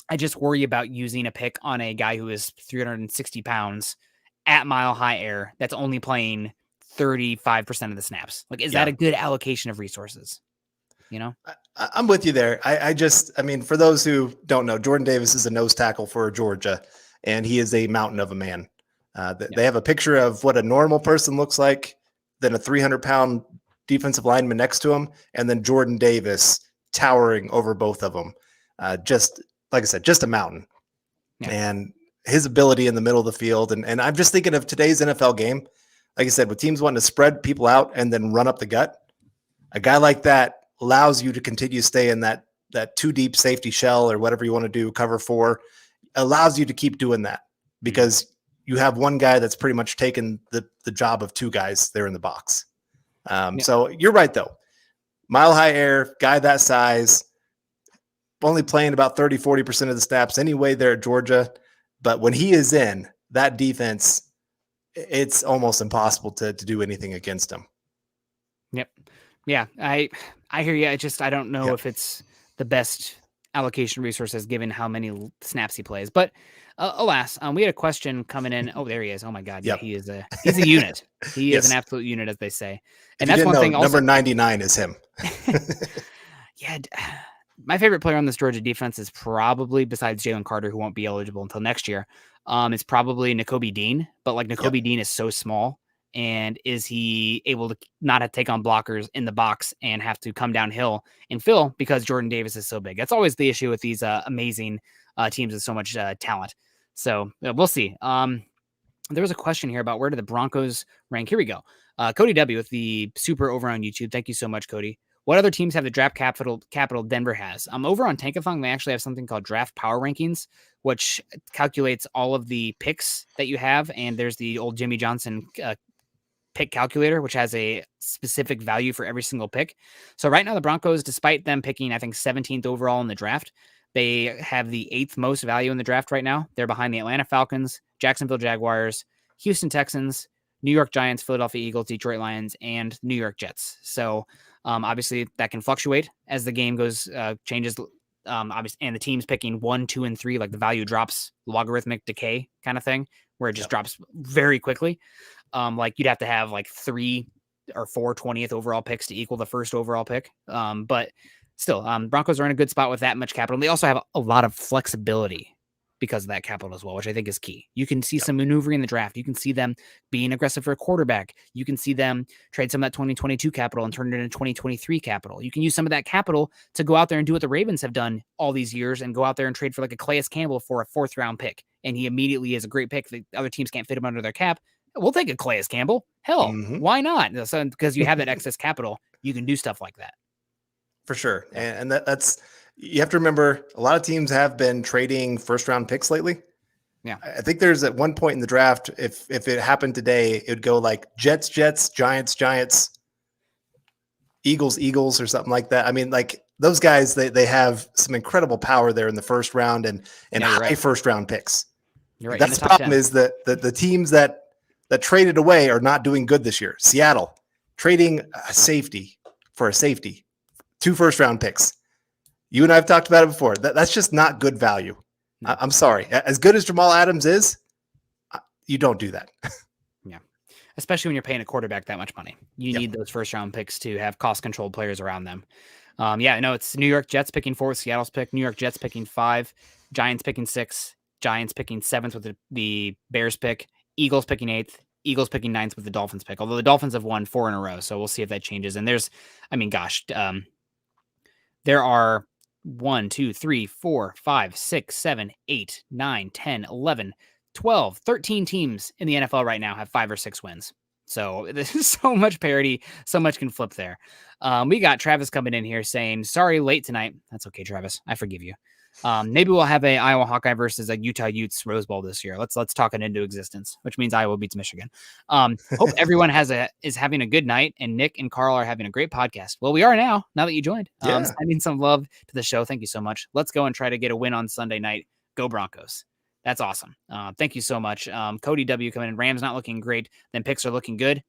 I just worry about using a pick on a guy who is 360 pounds at Mile High Air that's only playing 35% of the snaps. Like, is Yeah. that a good allocation of resources? I'm with you there. I mean, for those who don't know, Jordan Davis is a nose tackle for Georgia, and he is a mountain of a man. They have a picture of what a normal person looks like, then a 300-pound defensive lineman next to him, and then Jordan Davis towering over both of them. Just like I said, just a mountain. Yeah. And his ability in the middle of the field. And I'm just thinking of today's NFL game. Like I said, with teams wanting to spread people out and then run up the gut, a guy like that allows you to continue to stay in that too deep safety shell or whatever you want to do, cover 4, allows you to keep doing that because you have one guy that's pretty much taken the job of 2 guys there in the box. So you're right, though. Mile high air, guy that size, only playing about 30-40% of the snaps anyway there at Georgia. But when he is in that defense, it's almost impossible to do anything against him. Yep. Yeah, I hear you. I don't know if it's the best allocation resources given how many snaps he plays. But alas, we had a question coming in. Oh, there he is. Oh my God, yeah, he's a unit. He is an absolute unit, as they say. And that's one thing. Also, number 99 is him. Yeah. My favorite player on this Georgia defense is probably, besides Jalen Carter, who won't be eligible until next year, it's probably Nakobe Dean. But like Nakobe Dean is so small, and is he able to not have to take on blockers in the box and have to come downhill and fill because Jordan Davis is so big? That's always the issue with these amazing teams with so much talent. So we'll see. There was a question here about where do the Broncos rank? Here we go. Cody W with the super over on YouTube. Thank you so much, Cody. What other teams have the draft capital Denver has? Over on Tankathon, they actually have something called Draft Power Rankings, which calculates all of the picks that you have. And there's the old Jimmy Johnson pick calculator, which has a specific value for every single pick. So right now, the Broncos, despite them picking, I think, 17th overall in the draft, they have the 8th most value in the draft right now. They're behind the Atlanta Falcons, Jacksonville Jaguars, Houston Texans, New York Giants, Philadelphia Eagles, Detroit Lions, and New York Jets. So obviously that can fluctuate as the game goes, changes. Obviously, and the team's picking 1, 2, and 3, like the value drops, logarithmic decay kind of thing, where it just drops very quickly. Like you'd have to have like 3 or 4 20th overall picks to equal the first overall pick. But still, Broncos are in a good spot with that much capital. They also have a lot of flexibility because of that capital as well, which I think is key. You can see some maneuvering in the draft. You can see them being aggressive for a quarterback. You can see them trade some of that 2022 capital and turn it into 2023 capital. You can use some of that capital to go out there and do what the Ravens have done all these years and go out there and trade for like a Calais Campbell for a 4th round pick. And he immediately is a great pick. The other teams can't fit him under their cap. We'll take a Calais Campbell. Hell, why not? So, because you have that excess capital, you can do stuff like that. For sure. And that's, you have to remember, a lot of teams have been trading 1st-round picks lately. Yeah. I think there's at one point in the draft, if it happened today, it would go like Jets, Giants, Eagles, or something like that. I mean, like those guys, they have some incredible power there in the 1st round and high right. 1st-round picks. You're right. That's the problem 10. Is that the teams that traded away are not doing good this year. Seattle trading a safety for a safety, 2 1st-round picks. You and I have talked about it before. That's just not good value. No. I'm sorry. As good as Jamal Adams is, you don't do that. Yeah. Especially when you're paying a quarterback that much money. You need those 1st-round picks to have cost-controlled players around them. It's New York Jets picking 4th, Seattle's pick, New York Jets picking 5, Giants picking 6, Giants picking 7th with the Bears pick, Eagles picking 8th, Eagles picking 9th with the Dolphins pick, although the Dolphins have won 4 in a row. So we'll see if that changes. And there are 1, 2, 3, 4, 5, 6, 7, 8, 9, 10, 11, 12, 13 teams in the NFL right now have 5 or 6 wins. So there's so much parity, so much can flip there. We got Travis coming in here saying, sorry, late tonight. That's okay, Travis. I forgive you. Maybe we'll have a Iowa Hawkeye versus a Utah Utes Rose Bowl this year. Let's talk it into existence, which means Iowa beats Michigan. Hope everyone is having a good night, and Nick and Carl are having a great podcast. Well, we are now that you joined. Sending some love to the show. Thank you so much. Let's go and try to get a win on Sunday night. Go Broncos. That's awesome. Thank you so much. Cody W coming in. Rams not looking great. Then picks are looking good.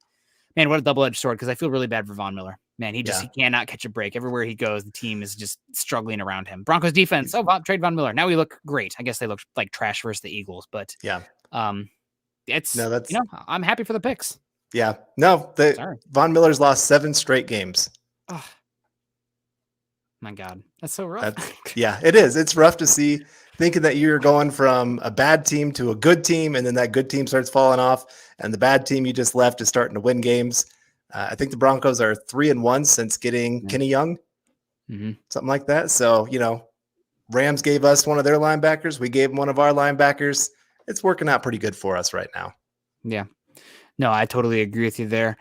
Man, what a double-edged sword, because I feel really bad for Von Miller. Man, he cannot catch a break. Everywhere he goes, the team is just struggling around him. Broncos defense. Trade Von Miller. Now we look great. I guess they look like trash versus the Eagles, but I'm happy for the picks. Yeah. No, Sorry. Von Miller's lost 7 straight games. Oh, my God. That's so rough. Yeah, it is. It's rough to see, thinking that you're going from a bad team to a good team, and then that good team starts falling off, and the bad team you just left is starting to win games. I think the Broncos are 3-1 since getting Kenny Young, something like that. So, Rams gave us one of their linebackers. We gave them one of our linebackers. It's working out pretty good for us right now. Yeah. No, I totally agree with you there.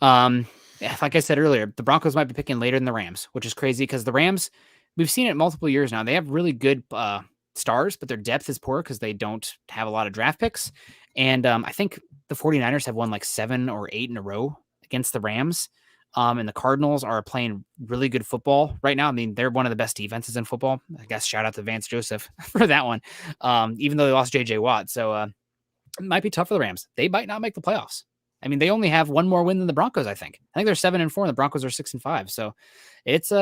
Like I said earlier, the Broncos might be picking later than the Rams, which is crazy because the Rams, we've seen it multiple years now. They have really good stars, but their depth is poor because they don't have a lot of draft picks. And I think the 49ers have won like 7 or 8 in a row against the Rams. And the Cardinals are playing really good football right now. I mean, they're one of the best defenses in football. I guess shout out to Vance Joseph for that one, even though they lost J.J. Watt. So it might be tough for the Rams. They might not make the playoffs. I mean, they only have one more win than the Broncos, I think. I think they're 7-4 and the Broncos are 6-5. So it's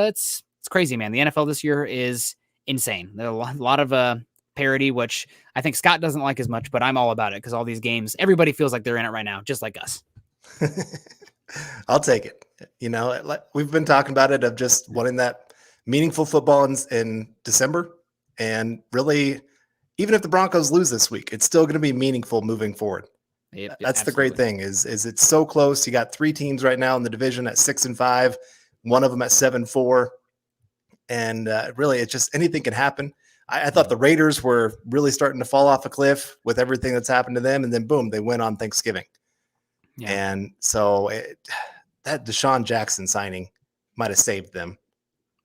crazy, man. The NFL this year is insane. There's a lot of parity, which I think Scott doesn't like as much, but I'm all about it because all these games, everybody feels like they're in it right now, just like us. I'll take it. We've been talking about it, of just wanting that meaningful football in December. And really, even if the Broncos lose this week, it's still going to be meaningful moving forward. Yep, That's absolutely. the great thing is it's so close. You got 3 teams right now in the division at 6-5, one of them at 7-4. And really, it's just anything can happen. I thought the Raiders were really starting to fall off a cliff with everything that's happened to them. And then boom, they win on Thanksgiving. Yeah. And so that Deshaun Jackson signing might have saved them.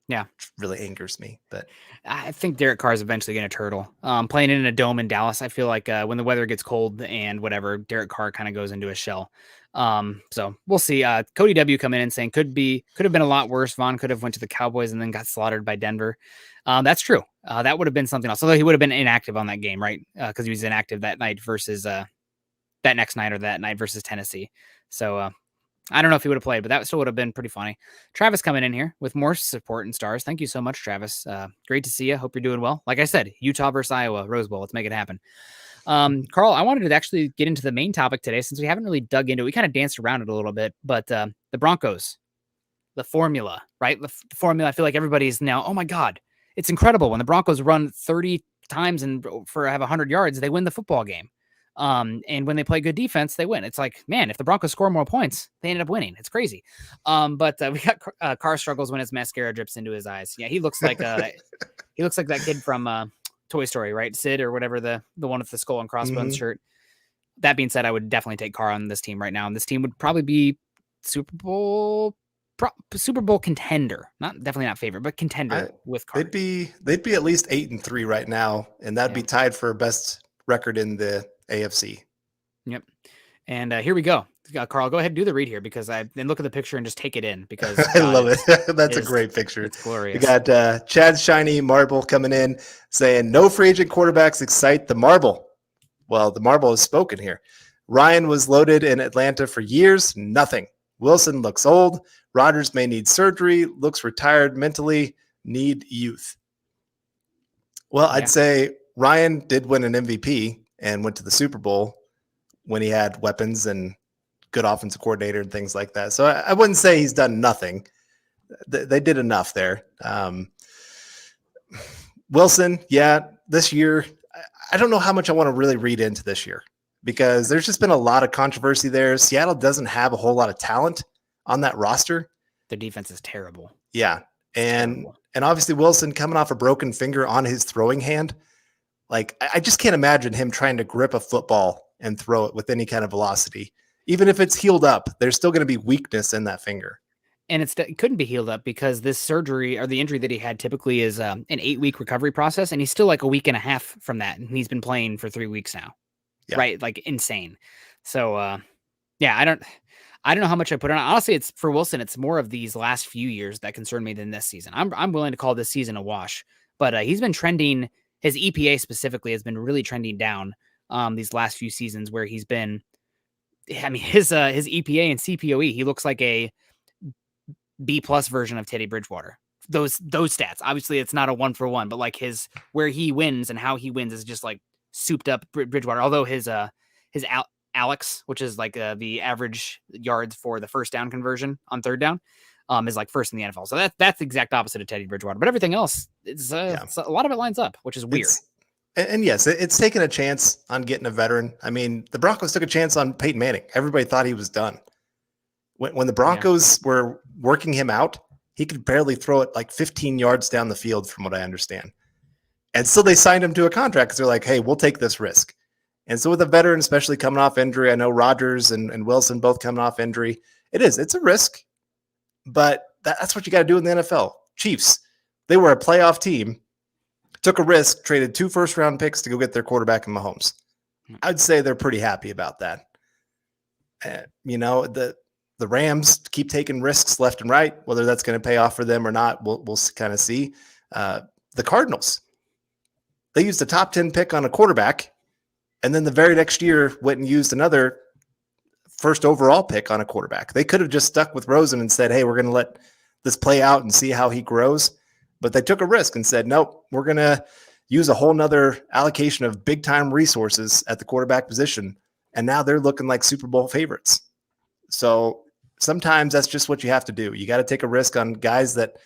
Yeah. Which really angers me. But I think Derek Carr is eventually going to turtle. Playing in a dome in Dallas, I feel like when the weather gets cold and whatever, Derek Carr kind of goes into a shell. So we'll see. Cody W coming in saying could have been a lot worse. Vaughn could have went to the Cowboys and then got slaughtered by Denver. That's true. That would have been something else. Although he would have been inactive on that game, right? Because he was inactive that night versus that next night or that night versus Tennessee. So I don't know if he would have played, but that still would have been pretty funny. Travis coming in here with more support and stars. Thank you so much, Travis. Great to see you. Hope you're doing well. Like I said, Utah versus Iowa, Rose Bowl. Let's make it happen. Carl, I wanted to actually get into the main topic today since we haven't really dug into it. We kind of danced around it a little bit, but the Broncos, the formula, right? The formula, I feel like everybody's now, oh my God, it's incredible. When the Broncos run 30 times and have 100 yards, they win the football game. And when they play good defense, they win. It's like, man, if the Broncos score more points, they end up winning. It's crazy. But we got Carr struggles when his mascara drips into his eyes. Yeah, he looks like that kid from Toy Story, right? Sid or whatever, the one with the skull and crossbones shirt. That being said, I would definitely take Carr on this team right now, and this team would probably be Super Bowl contender. Definitely not favorite, but contender with Carr. They'd be at least 8-3 right now, and that'd be tied for best record in the AFC. Yep. And here we go. Carl, go ahead and do the read here because then look at the picture and just take it in because I love it. That's a great picture. It's glorious. We got Chad's shiny marble coming in saying no free agent quarterbacks excite the marble. Well, the marble is spoken here. Ryan was loaded in Atlanta for years. Nothing. Wilson looks old. Rodgers may need surgery. Looks retired mentally. Need youth. Well, I'd say Ryan did win an MVP and went to the Super Bowl when he had weapons and good offensive coordinator and things like that. So I wouldn't say he's done nothing. They did enough there. Wilson, this year, I don't know how much I want to really read into this year because there's just been a lot of controversy there. Seattle doesn't have a whole lot of talent on that roster. Their defense is terrible. Yeah. And obviously Wilson coming off a broken finger on his throwing hand. Like, I just can't imagine him trying to grip a football and throw it with any kind of velocity. Even if it's healed up, there's still going to be weakness in that finger. And it couldn't be healed up because this surgery or the injury that he had typically is an 8-week recovery process. And he's still like a week and a half from that. And he's been playing for 3 weeks now. Yeah. Right. Like insane. So, I don't know how much I put on. Honestly, it's for Wilson. It's more of these last few years that concern me than this season. I'm willing to call this season a wash, but he's been trending. His EPA specifically has been really trending down these last few seasons where he's been, I mean, his EPA and CPOE, he looks like a B+ version of Teddy Bridgewater. Those stats, obviously it's not a 1-for-1, but like where he wins and how he wins is just like souped up Bridgewater. Although his Alex, which is like the average yards for the first down conversion on third down, is like first in the NFL. So that's the exact opposite of Teddy Bridgewater. But everything else, it's a lot of it lines up, which is weird. And yes, it's taken a chance on getting a veteran. I mean, the Broncos took a chance on Peyton Manning. Everybody thought he was done. When the Broncos were working him out, he could barely throw it like 15 yards down the field, from what I understand. And still they signed him to a contract because they're like, hey, we'll take this risk. And so with a veteran, especially coming off injury, I know Rodgers and Wilson both coming off injury. It's a risk, but that's what you got to do in the NFL. Chiefs, they were a playoff team, took a risk, traded 2 first-round picks to go get their quarterback in Mahomes. I'd say they're pretty happy about that. The Rams keep taking risks left and right. Whether that's going to pay off for them or not, we'll kind of see. The Cardinals, they used a top 10 pick on a quarterback, and then the very next year went and used another first overall pick on a quarterback. They could have just stuck with Rosen and said, hey, we're going to let this play out and see how he grows. But they took a risk and said, nope, we're going to use a whole nother allocation of big-time resources at the quarterback position. And now they're looking like Super Bowl favorites. So sometimes that's just what you have to do. You got to take a risk on guys that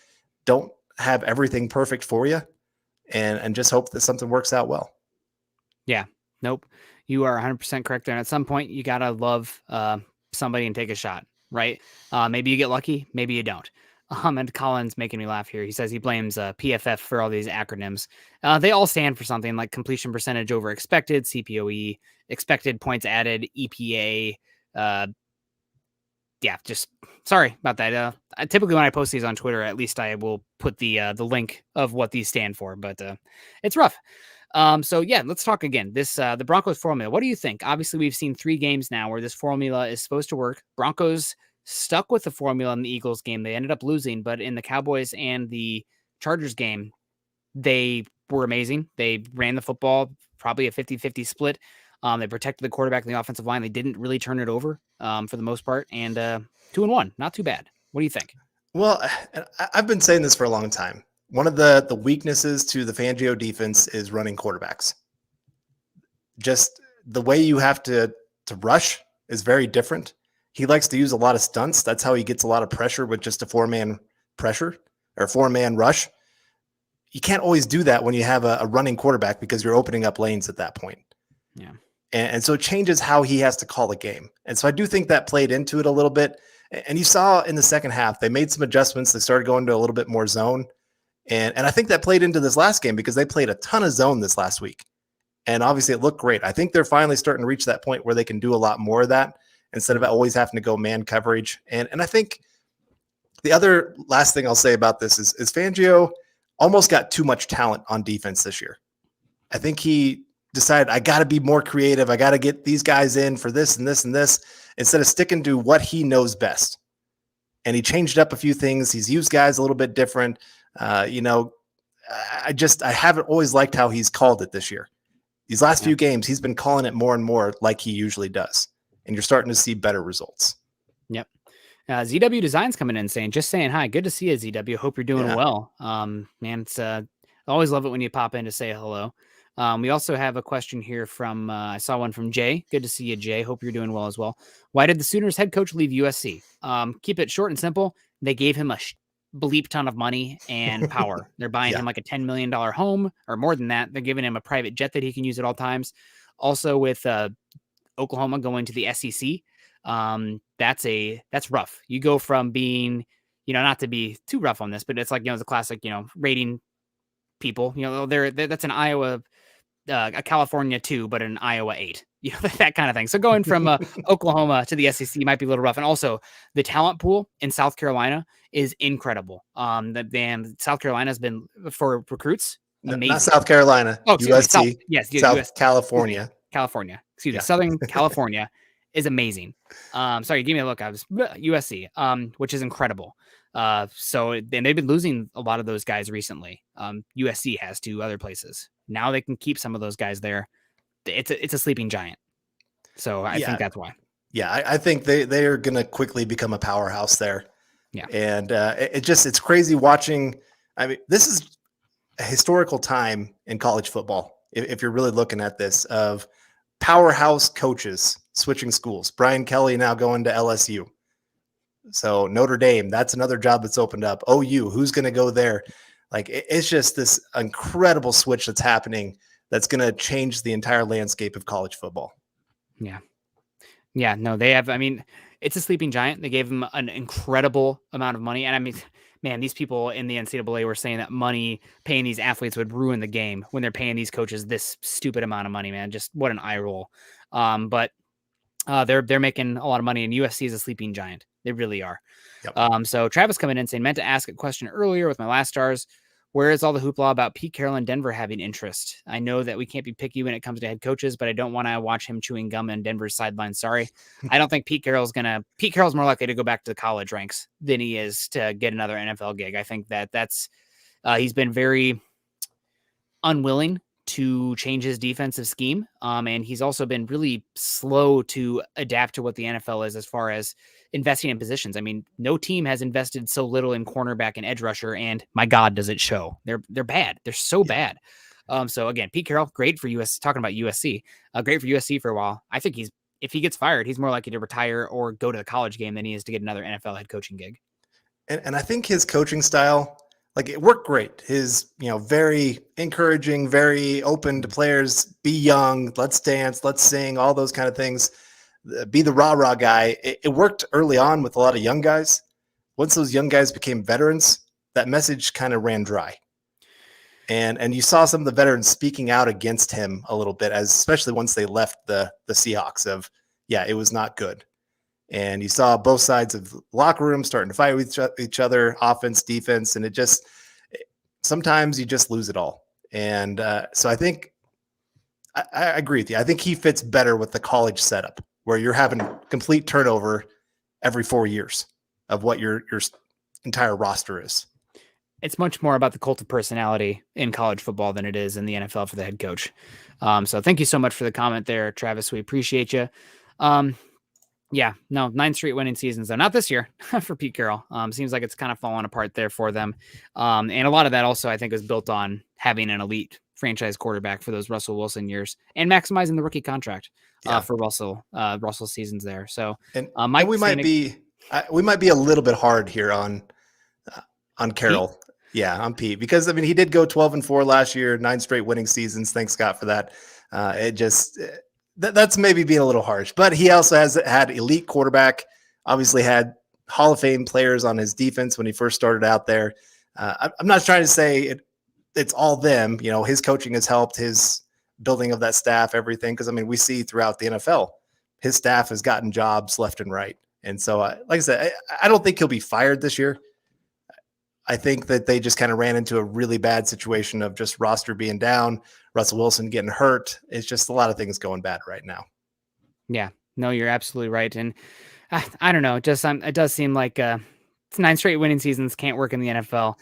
don't have everything perfect for you and just hope that something works out well. Yeah. Nope. You are 100% correct there. And at some point, you got to love somebody and take a shot, right? Maybe you get lucky. Maybe you don't. And Colin's making me laugh here. He says he blames PFF for all these acronyms. They all stand for something like completion percentage over expected, CPOE, expected points added, EPA. Just sorry about that. Typically when I post these on Twitter, at least I will put the link of what these stand for, but it's rough. So let's talk again. This the Broncos formula. What do you think? Obviously, we've seen 3 games now where this formula is supposed to work. Broncos stuck with the formula in the Eagles game. They ended up losing, but in the Cowboys and the Chargers game, they were amazing. They ran the football, probably a 50-50 split. They protected the quarterback and the offensive line. They didn't really turn it over for the most part. And 2-1, not too bad. What do you think? Well, I've been saying this for a long time. One of the weaknesses to the Fangio defense is running quarterbacks. Just the way you have to rush is very different. He likes to use a lot of stunts. That's how he gets a lot of pressure with just a 4-man pressure or 4-man rush. You can't always do that when you have a running quarterback because you're opening up lanes at that point. Yeah. And so it changes how he has to call the game. And so I do think that played into it a little bit. And you saw in the second half, they made some adjustments. They started going to a little bit more zone. And I think that played into this last game because they played a ton of zone this last week. And obviously it looked great. I think they're finally starting to reach that point where they can do a lot more of that instead of always having to go man coverage. And I think the other last thing I'll say about this is Fangio almost got too much talent on defense this year. I think he decided, I got to be more creative. I got to get these guys in for this and this and this instead of sticking to what he knows best. And he changed up a few things. He's used guys a little bit different. I haven't always liked how he's called it this year. These last few games, he's been calling it more and more like he usually does. And you're starting to see better results. Yep. ZW Designs coming in saying hi. Good to see you, ZW. Hope you're doing well. Man, it's I always love it when you pop in to say hello. We also have a question here from, I saw one from Jay. Good to see you, Jay. Hope you're doing well as well. Why did the Sooners head coach leave USC? Keep it short and simple. They gave him a bleep ton of money and power. They're buying him like a $10 million home or more than that. They're giving him a private jet that he can use at all times. Also with Oklahoma going to the SEC, that's rough. You go from being, not to be too rough on this, but it's like, the classic, rating people, that's an Iowa, a California 2, but an Iowa 8, that kind of thing. So going from Oklahoma to the SEC might be a little rough. And also the talent pool in South Carolina is incredible. South Carolina has been for recruits. Amazing. Not South Carolina. Oh, USC. South US, California. Excuse me. Southern California is amazing. Sorry, give me a look. I was USC, which is incredible. So then they've been losing a lot of those guys recently. USC has to other places. Now they can keep some of those guys there. It's a sleeping giant. So I think that's why. Yeah, I think they are going to quickly become a powerhouse there. Yeah. And it's crazy watching. I mean, this is a historical time in college football. If you're really looking at this, of powerhouse coaches switching schools. Brian Kelly now going to LSU. So Notre Dame, that's another job that's opened up. OU, who's going to go there? Like, it's just this incredible switch that's happening that's going to change the entire landscape of college football. Yeah. Yeah, no, they have, I mean, it's a sleeping giant. They gave them an incredible amount of money. And I mean, man, these people in the NCAA were saying that money paying these athletes would ruin the game when they're paying these coaches this stupid amount of money, man. Just what an eye roll. But they're making a lot of money, and USC is a sleeping giant. They really are. Yep. So Travis coming in saying, meant to ask a question earlier with my last stars. Where is all the hoopla about Pete Carroll and Denver having interest? I know that we can't be picky when it comes to head coaches, but I don't want to watch him chewing gum in Denver's sideline. Sorry. I don't think Pete Carroll's more likely to go back to the college ranks than he is to get another NFL gig. I think that's he's been very unwilling to change his defensive scheme. And he's also been really slow to adapt to what the NFL is as far as investing in positions. I mean, no team has invested so little in cornerback and edge rusher, and my God, does it show. They're bad. They're so bad. So again, Pete Carroll, great for US, talking about USC, great for USC for a while. I think if he gets fired, he's more likely to retire or go to the college game than he is to get another NFL head coaching gig. And I think his coaching style, like, it worked great. His, very encouraging, very open to players, be young, let's dance, let's sing, all those kind of things. Be the rah-rah guy. It worked early on with a lot of young guys. Once those young guys became veterans, that message kind of ran dry. And you saw some of the veterans speaking out against him a little bit, especially once they left the Seahawks of, it was not good. And you saw both sides of the locker room starting to fight with each other, offense, defense, and sometimes you just lose it all. And so I think I agree with you. I think he fits better with the college setup, where you're having complete turnover every 4 years of what your entire roster is. It's much more about the cult of personality in college football than it is in the NFL for the head coach. So thank you so much for the comment there, Travis. We appreciate you. 9 straight winning seasons, though. Not this year for Pete Carroll. Seems like it's kind of falling apart there for them. And a lot of that also, I think, is built on having an elite franchise quarterback for those Russell Wilson years and maximizing the rookie contract for Russell's seasons there. So, Mike, we might be a little bit hard here on Carroll. Pete? Yeah, on Pete, because he did go 12-4 last year, 9 straight winning seasons. Thanks, Scott, for that. That's maybe being a little harsh, but he also has had elite quarterback, obviously had Hall of Fame players on his defense when he first started out there. I'm not trying to say it's all them. His coaching has helped, his building of that staff, everything. Because we see throughout the NFL, his staff has gotten jobs left and right. And so, like I said, I don't think he'll be fired this year. I think that they just kind of ran into a really bad situation of just roster being down, Russell Wilson getting hurt. It's just a lot of things going bad right now. Yeah, no, you're absolutely right. And I don't know, it does seem like 9 straight winning seasons can't work in the NFL.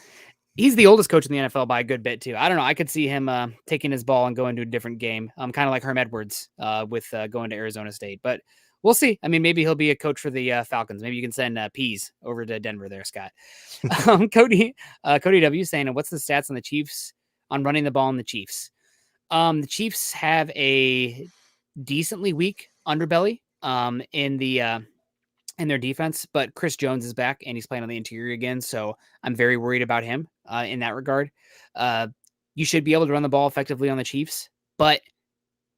He's the oldest coach in the NFL by a good bit too. I don't know. I could see him taking his ball and going to a different game. Kind of like Herm Edwards with going to Arizona State, but we'll see. Maybe he'll be a coach for the Falcons. Maybe you can send Peas over to Denver there, Scott. Cody W saying, what's the stats on the Chiefs on running the ball in the Chiefs? The Chiefs have a decently weak underbelly in their defense, but Chris Jones is back and he's playing on the interior again. So I'm very worried about him in that regard. You should be able to run the ball effectively on the Chiefs, but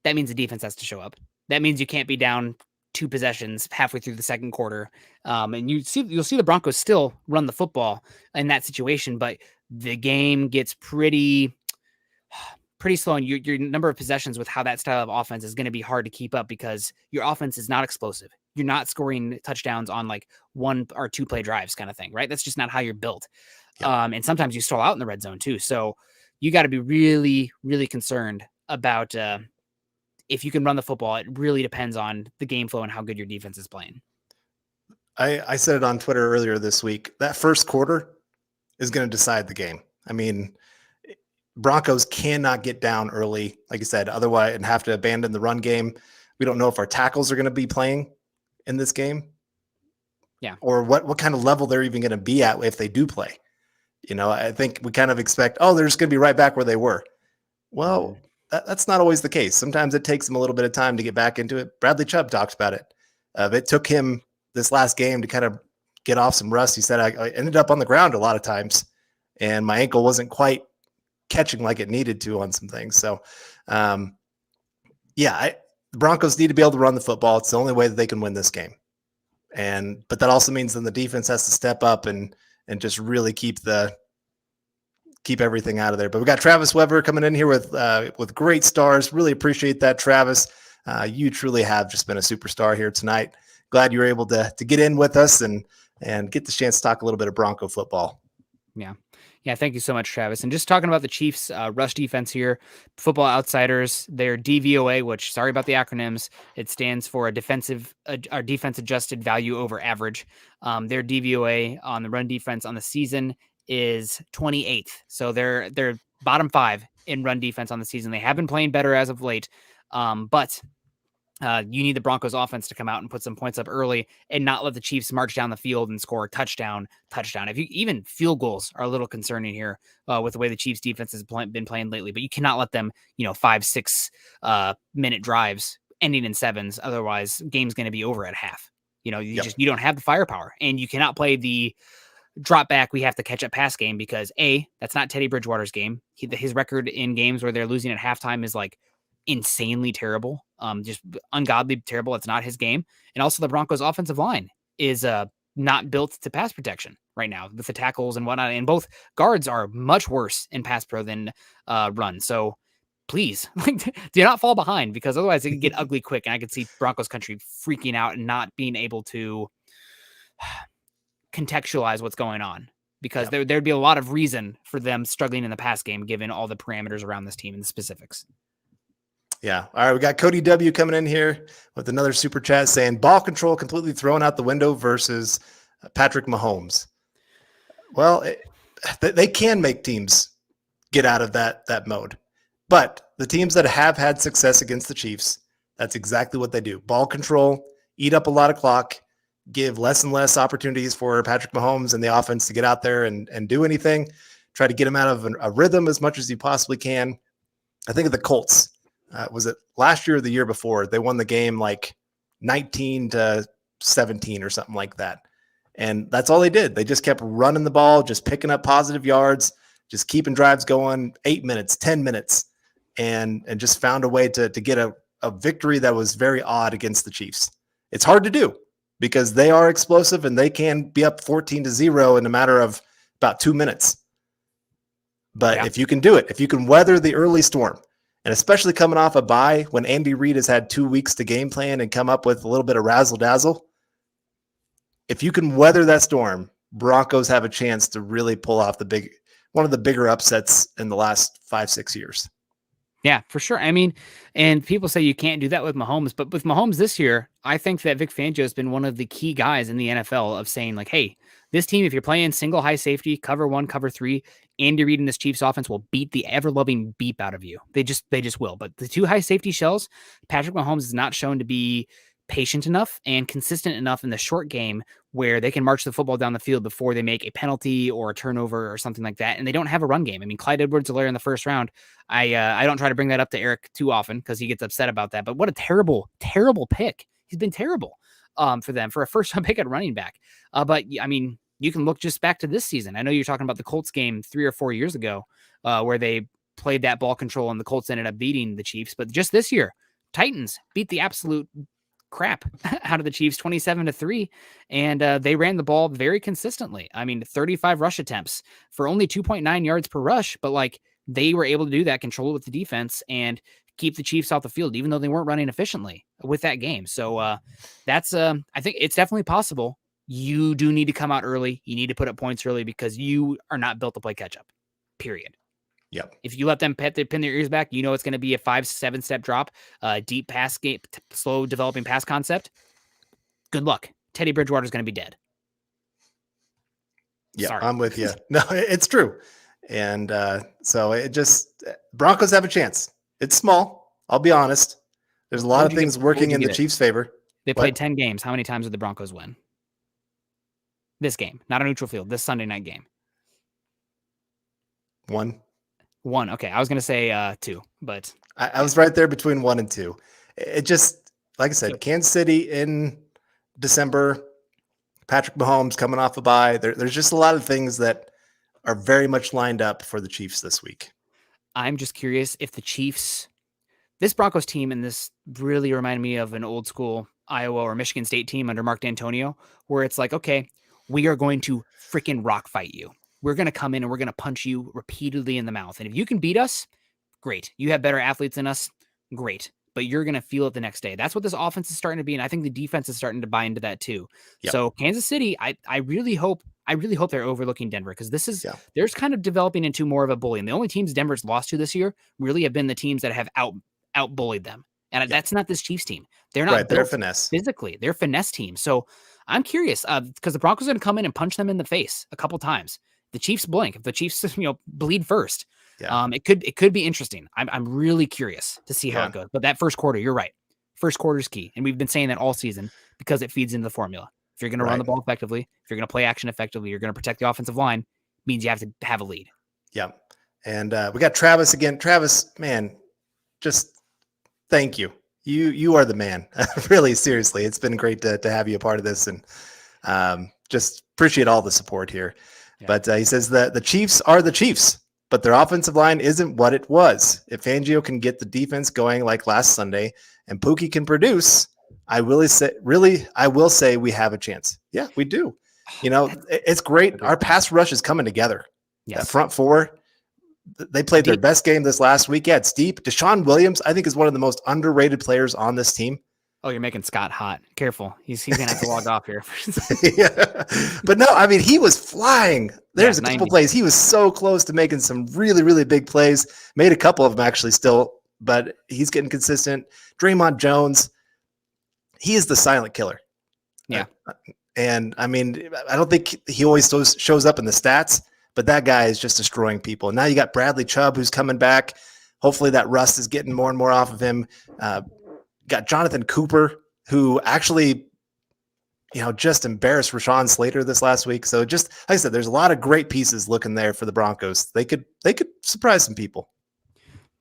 that means the defense has to show up. That means you can't be down 2 possessions halfway through the second quarter. And you'll see the Broncos still run the football in that situation, but the game gets pretty slow, and your number of possessions with how that style of offense is going to be hard to keep up because your offense is not explosive. You're not scoring touchdowns on like 1 or 2 play drives kind of thing, right? That's just not how you're built. Yeah. And sometimes you stall out in the red zone too. So you got to be really, really concerned about if you can run the football. It really depends on the game flow and how good your defense is playing. I said it on Twitter earlier this week. That first quarter is going to decide the game. Broncos cannot get down early, like you said, otherwise, and have to abandon the run game. We don't know if our tackles are going to be playing in this game. Yeah. Or what kind of level they're even going to be at if they do play. I think we kind of expect, they're just going to be right back where they were. Well, that's not always the case. Sometimes it takes him a little bit of time to get back into it. Bradley Chubb talks about it. It took him this last game to kind of get off some rust. He said, I ended up on the ground a lot of times, and my ankle wasn't quite catching like it needed to on some things. So, the Broncos need to be able to run the football. It's the only way that they can win this game. But that also means then the defense has to step up and just really keep everything out of there. But we got Travis Weber coming in here with great stars. Really appreciate that, Travis. You truly have just been a superstar here tonight. Glad you were able to get in with us and get the chance to talk a little bit of Bronco football. Yeah. Yeah, thank you so much, Travis. And just talking about the Chiefs' rush defense here, Football Outsiders, their DVOA, which, sorry about the acronyms, it stands for defense adjusted value over average. Their DVOA on the run defense on the season is 28th. So they're bottom 5 in run defense on the season. They have been playing better as of late, but you need the Broncos offense to come out and put some points up early and not let the Chiefs march down the field and score a touchdown. If you even field goals are a little concerning here with the way the Chiefs defense has been playing lately, but you cannot let them, 5-6 minute drives ending in 7s. Otherwise game's going to be over at half. You don't have the firepower, and you cannot play the drop back. We have to catch up pass game because that's not Teddy Bridgewater's game. His record in games where they're losing at halftime is like insanely terrible, just ungodly terrible. It's not his game. And also the Broncos offensive line is not built to pass protection right now with the tackles and whatnot. And both guards are much worse in pass pro than run. So please do not fall behind, because otherwise it can get ugly quick. And I could see Broncos country freaking out and not being able to contextualize what's going on, because there'd be a lot of reason for them struggling in the pass game, given all the parameters around this team and the specifics. Yeah. All right. We got Cody W coming in here with another super chat saying ball control completely thrown out the window versus Patrick Mahomes. Well, they can make teams get out of that mode, but the teams that have had success against the Chiefs, that's exactly what they do. Ball control, eat up a lot of clock, give less and less opportunities for Patrick Mahomes and the offense to get out there and do anything. Try to get him out of a rhythm as much as you possibly can. I think of the Colts. Was it last year or the year before? They won the game like 19-17 or something like that. And that's all they did. They just kept running the ball, just picking up positive yards, just keeping drives going 8 minutes, 10 minutes, and just found a way to get a victory that was very odd against the Chiefs. It's hard to do because they are explosive and they can be up 14-0 in a matter of about 2 minutes. But if you can do it, if you can weather the early storm, and especially coming off a bye when Andy Reid has had 2 weeks to game plan and come up with a little bit of razzle dazzle, if you can weather that storm, Broncos have a chance to really pull off one of the bigger upsets in the last 5-6 years. Yeah, for sure. I mean, and people say you can't do that with Mahomes, but with Mahomes this year, I think that Vic Fangio has been one of the key guys in the NFL of saying like, hey, this team, if you're playing single high safety, cover 1, cover 3, Andy Reid and this Chiefs offense will beat the ever-loving beep out of you. They just will. But the 2 high safety shells, Patrick Mahomes is not shown to be patient enough and consistent enough in the short game where they can march the football down the field before they make a penalty or a turnover or something like that. And they don't have a run game. I mean, Clyde Edwards-Helaire in the first round, I don't try to bring that up to Eric too often because he gets upset about that. But what a terrible, terrible pick. He's been terrible for them for a first-round pick at running back. But, I mean, you can look just back to this season. I know you're talking about the Colts game 3 or 4 years ago where they played that ball control and the Colts ended up beating the Chiefs. But just this year, Titans beat the absolute crap out of the Chiefs 27-3, and they ran the ball very consistently. I mean, 35 rush attempts for only 2.9 yards per rush, but like they were able to do that, control it with the defense and keep the Chiefs off the field, even though they weren't running efficiently with that game. So that's I think it's definitely possible. You do need to come out early. You need to put up points early because you are not built to play catch up, period. Yep. If you let them pin their ears back, you know it's going to be a 5-7 step drop, deep pass game, slow developing pass concept. Good luck. Teddy Bridgewater is going to be dead. Yeah, sorry. I'm with you. No, it's true. And so it just Broncos have a chance. It's small. I'll be honest. There's a lot of things working in the Chiefs' favor. They played 10 games. How many times did the Broncos win? This game, not a neutral field. This Sunday night game. 1. Okay, I was going to say 2, but I was right there between 1 and 2. It just, like I said, Kansas City in December, Patrick Mahomes coming off a bye. There's just a lot of things that are very much lined up for the Chiefs this week. I'm just curious if the Chiefs, this Broncos team, and this really reminded me of an old school Iowa or Michigan State team under Mark D'Antonio, where it's like, okay, we are going to freaking rock fight you. We're going to come in and we're going to punch you repeatedly in the mouth. And if you can beat us, great. You have better athletes than us, great. But you're going to feel it the next day. That's what this offense is starting to be. And I think the defense is starting to buy into that too. Yep. So Kansas City, I really hope they're overlooking Denver, because this is, there's kind of developing into more of a bully. And the only teams Denver's lost to this year really have been the teams that have out bullied them. And that's not this Chiefs team. They're not they're finesse physically. They're finesse team. So I'm curious because the Broncos are going to come in and punch them in the face a couple times. The Chiefs blink. If the Chiefs, bleed first, it could be interesting. I'm really curious to see how it goes. But that first quarter, you're right. First quarter is key. And we've been saying that all season because it feeds into the formula. If you're going to run the ball effectively, if you're going to play action effectively, you're going to protect the offensive line, means you have to have a lead. Yeah. And we got Travis again. Travis, man, just thank you. You are the man. Really, seriously. It's been great to have you a part of this, and just appreciate all the support here. Yeah. But he says that the Chiefs are the Chiefs, but their offensive line isn't what it was. If Fangio can get the defense going like last Sunday and Pookie can produce, I will say we have a chance. Yeah, we do. It's great. Our pass rush is coming together. Yes. That front four, they played their best game this last week. Yeah, it's deep. Deshaun Williams, I think, is one of the most underrated players on this team. Oh, you're making Scott hot. Careful. He's going to have to log off here. Yeah. But no, I mean, he was flying. There's a couple plays. He was so close to making some really, really big plays. Made a couple of them actually still, but he's getting consistent. Draymond Jones, he is the silent killer. Yeah. And I mean, I don't think he always shows up in the stats, but that guy is just destroying people. And now you got Bradley Chubb, who's coming back. Hopefully that rust is getting more and more off of him. Got Jonathan Cooper, who actually, just embarrassed Rashawn Slater this last week. So just, like I said, there's a lot of great pieces looking there for the Broncos. They could surprise some people.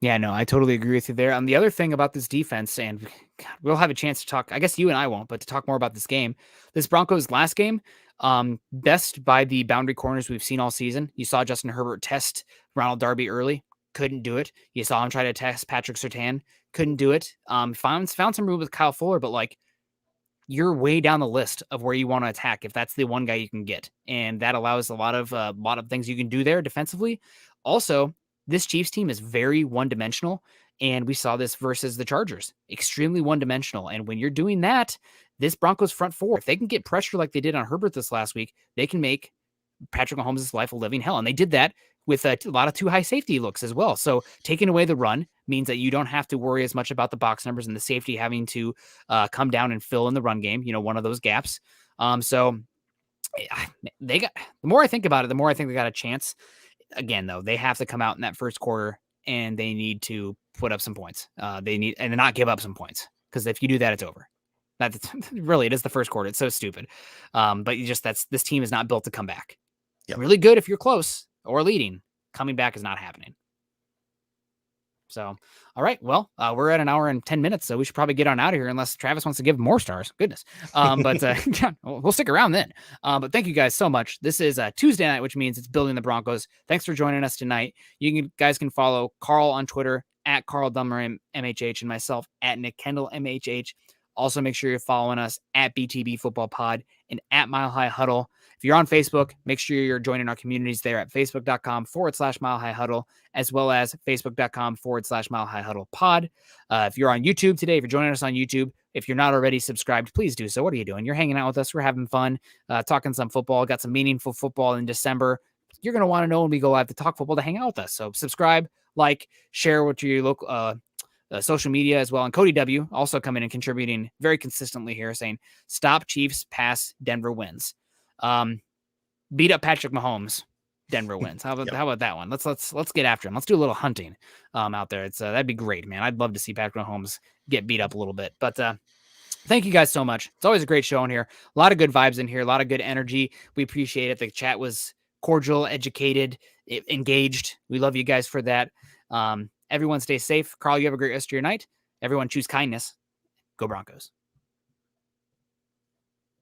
Yeah, no, I totally agree with you there. The other thing about this defense, and God, we'll have a chance to talk, I guess you and I won't, but to talk more about this game, this Broncos last game, best by the boundary corners we've seen all season. You saw Justin Herbert test Ronald Darby early, couldn't do it. You saw him try to test Patrick Surtain, couldn't do it. Found some room with Kyle Fuller, but you're way down the list of where you want to attack if that's the one guy you can get, and that allows a lot of things you can do there defensively. Also, this Chiefs team is very one-dimensional, and we saw this versus the Chargers. Extremely one-dimensional, and when you're doing that, this Broncos front four, if they can get pressure like they did on Herbert this last week, they can make Patrick Mahomes' life a living hell, and they did that with a lot of too high safety looks as well. So taking away the run means that you don't have to worry as much about the box numbers and the safety having to come down and fill in the run game, one of those gaps. So they got, the more I think about it, the more I think they got a chance. Again, though, they have to come out in that first quarter and they need to put up some points. They need and not give up some points, because if you do that, it's over. Really, it is the first quarter. It's so stupid. But this team is not built to come back. Yep. Really good if you're close or leading. Coming back is not happening. So, all right. Well, we're at an hour and 10 minutes, so we should probably get on out of here unless Travis wants to give more stars. Goodness. But we'll stick around then. But thank you guys so much. This is Tuesday night, which means it's Building the Broncos. Thanks for joining us tonight. Guys can follow Carl on Twitter at Carl Dumler MHH and myself at Nick Kendell MHH. Also, make sure you're following us at BTB Football Pod and at Mile High Huddle. If you're on Facebook, make sure you're joining our communities there at facebook.com/Mile High Huddle, as well as facebook.com/Mile High Huddle Pod. If you're on YouTube today, if you're joining us on YouTube, if you're not already subscribed, please do so. What are you doing? You're hanging out with us. We're having fun, talking some football, got some meaningful football in December. You're going to want to know when we go live to talk football to hang out with us. So subscribe, like, share with your local social media as well. And Cody W. also coming and contributing very consistently here, saying, stop Chiefs, pass, Denver wins. Beat up Patrick Mahomes, Denver wins. How about that one? Let's get after him. Let's do a little hunting out there. It's that'd be great, man. I'd love to see Patrick Mahomes get beat up a little bit. But thank you guys so much. It's always a great show in here. A lot of good vibes in here. A lot of good energy. We appreciate it. The chat was cordial, educated, engaged. We love you guys for that. Everyone stay safe. Carl, you have a great rest of your night. Everyone choose kindness. Go Broncos.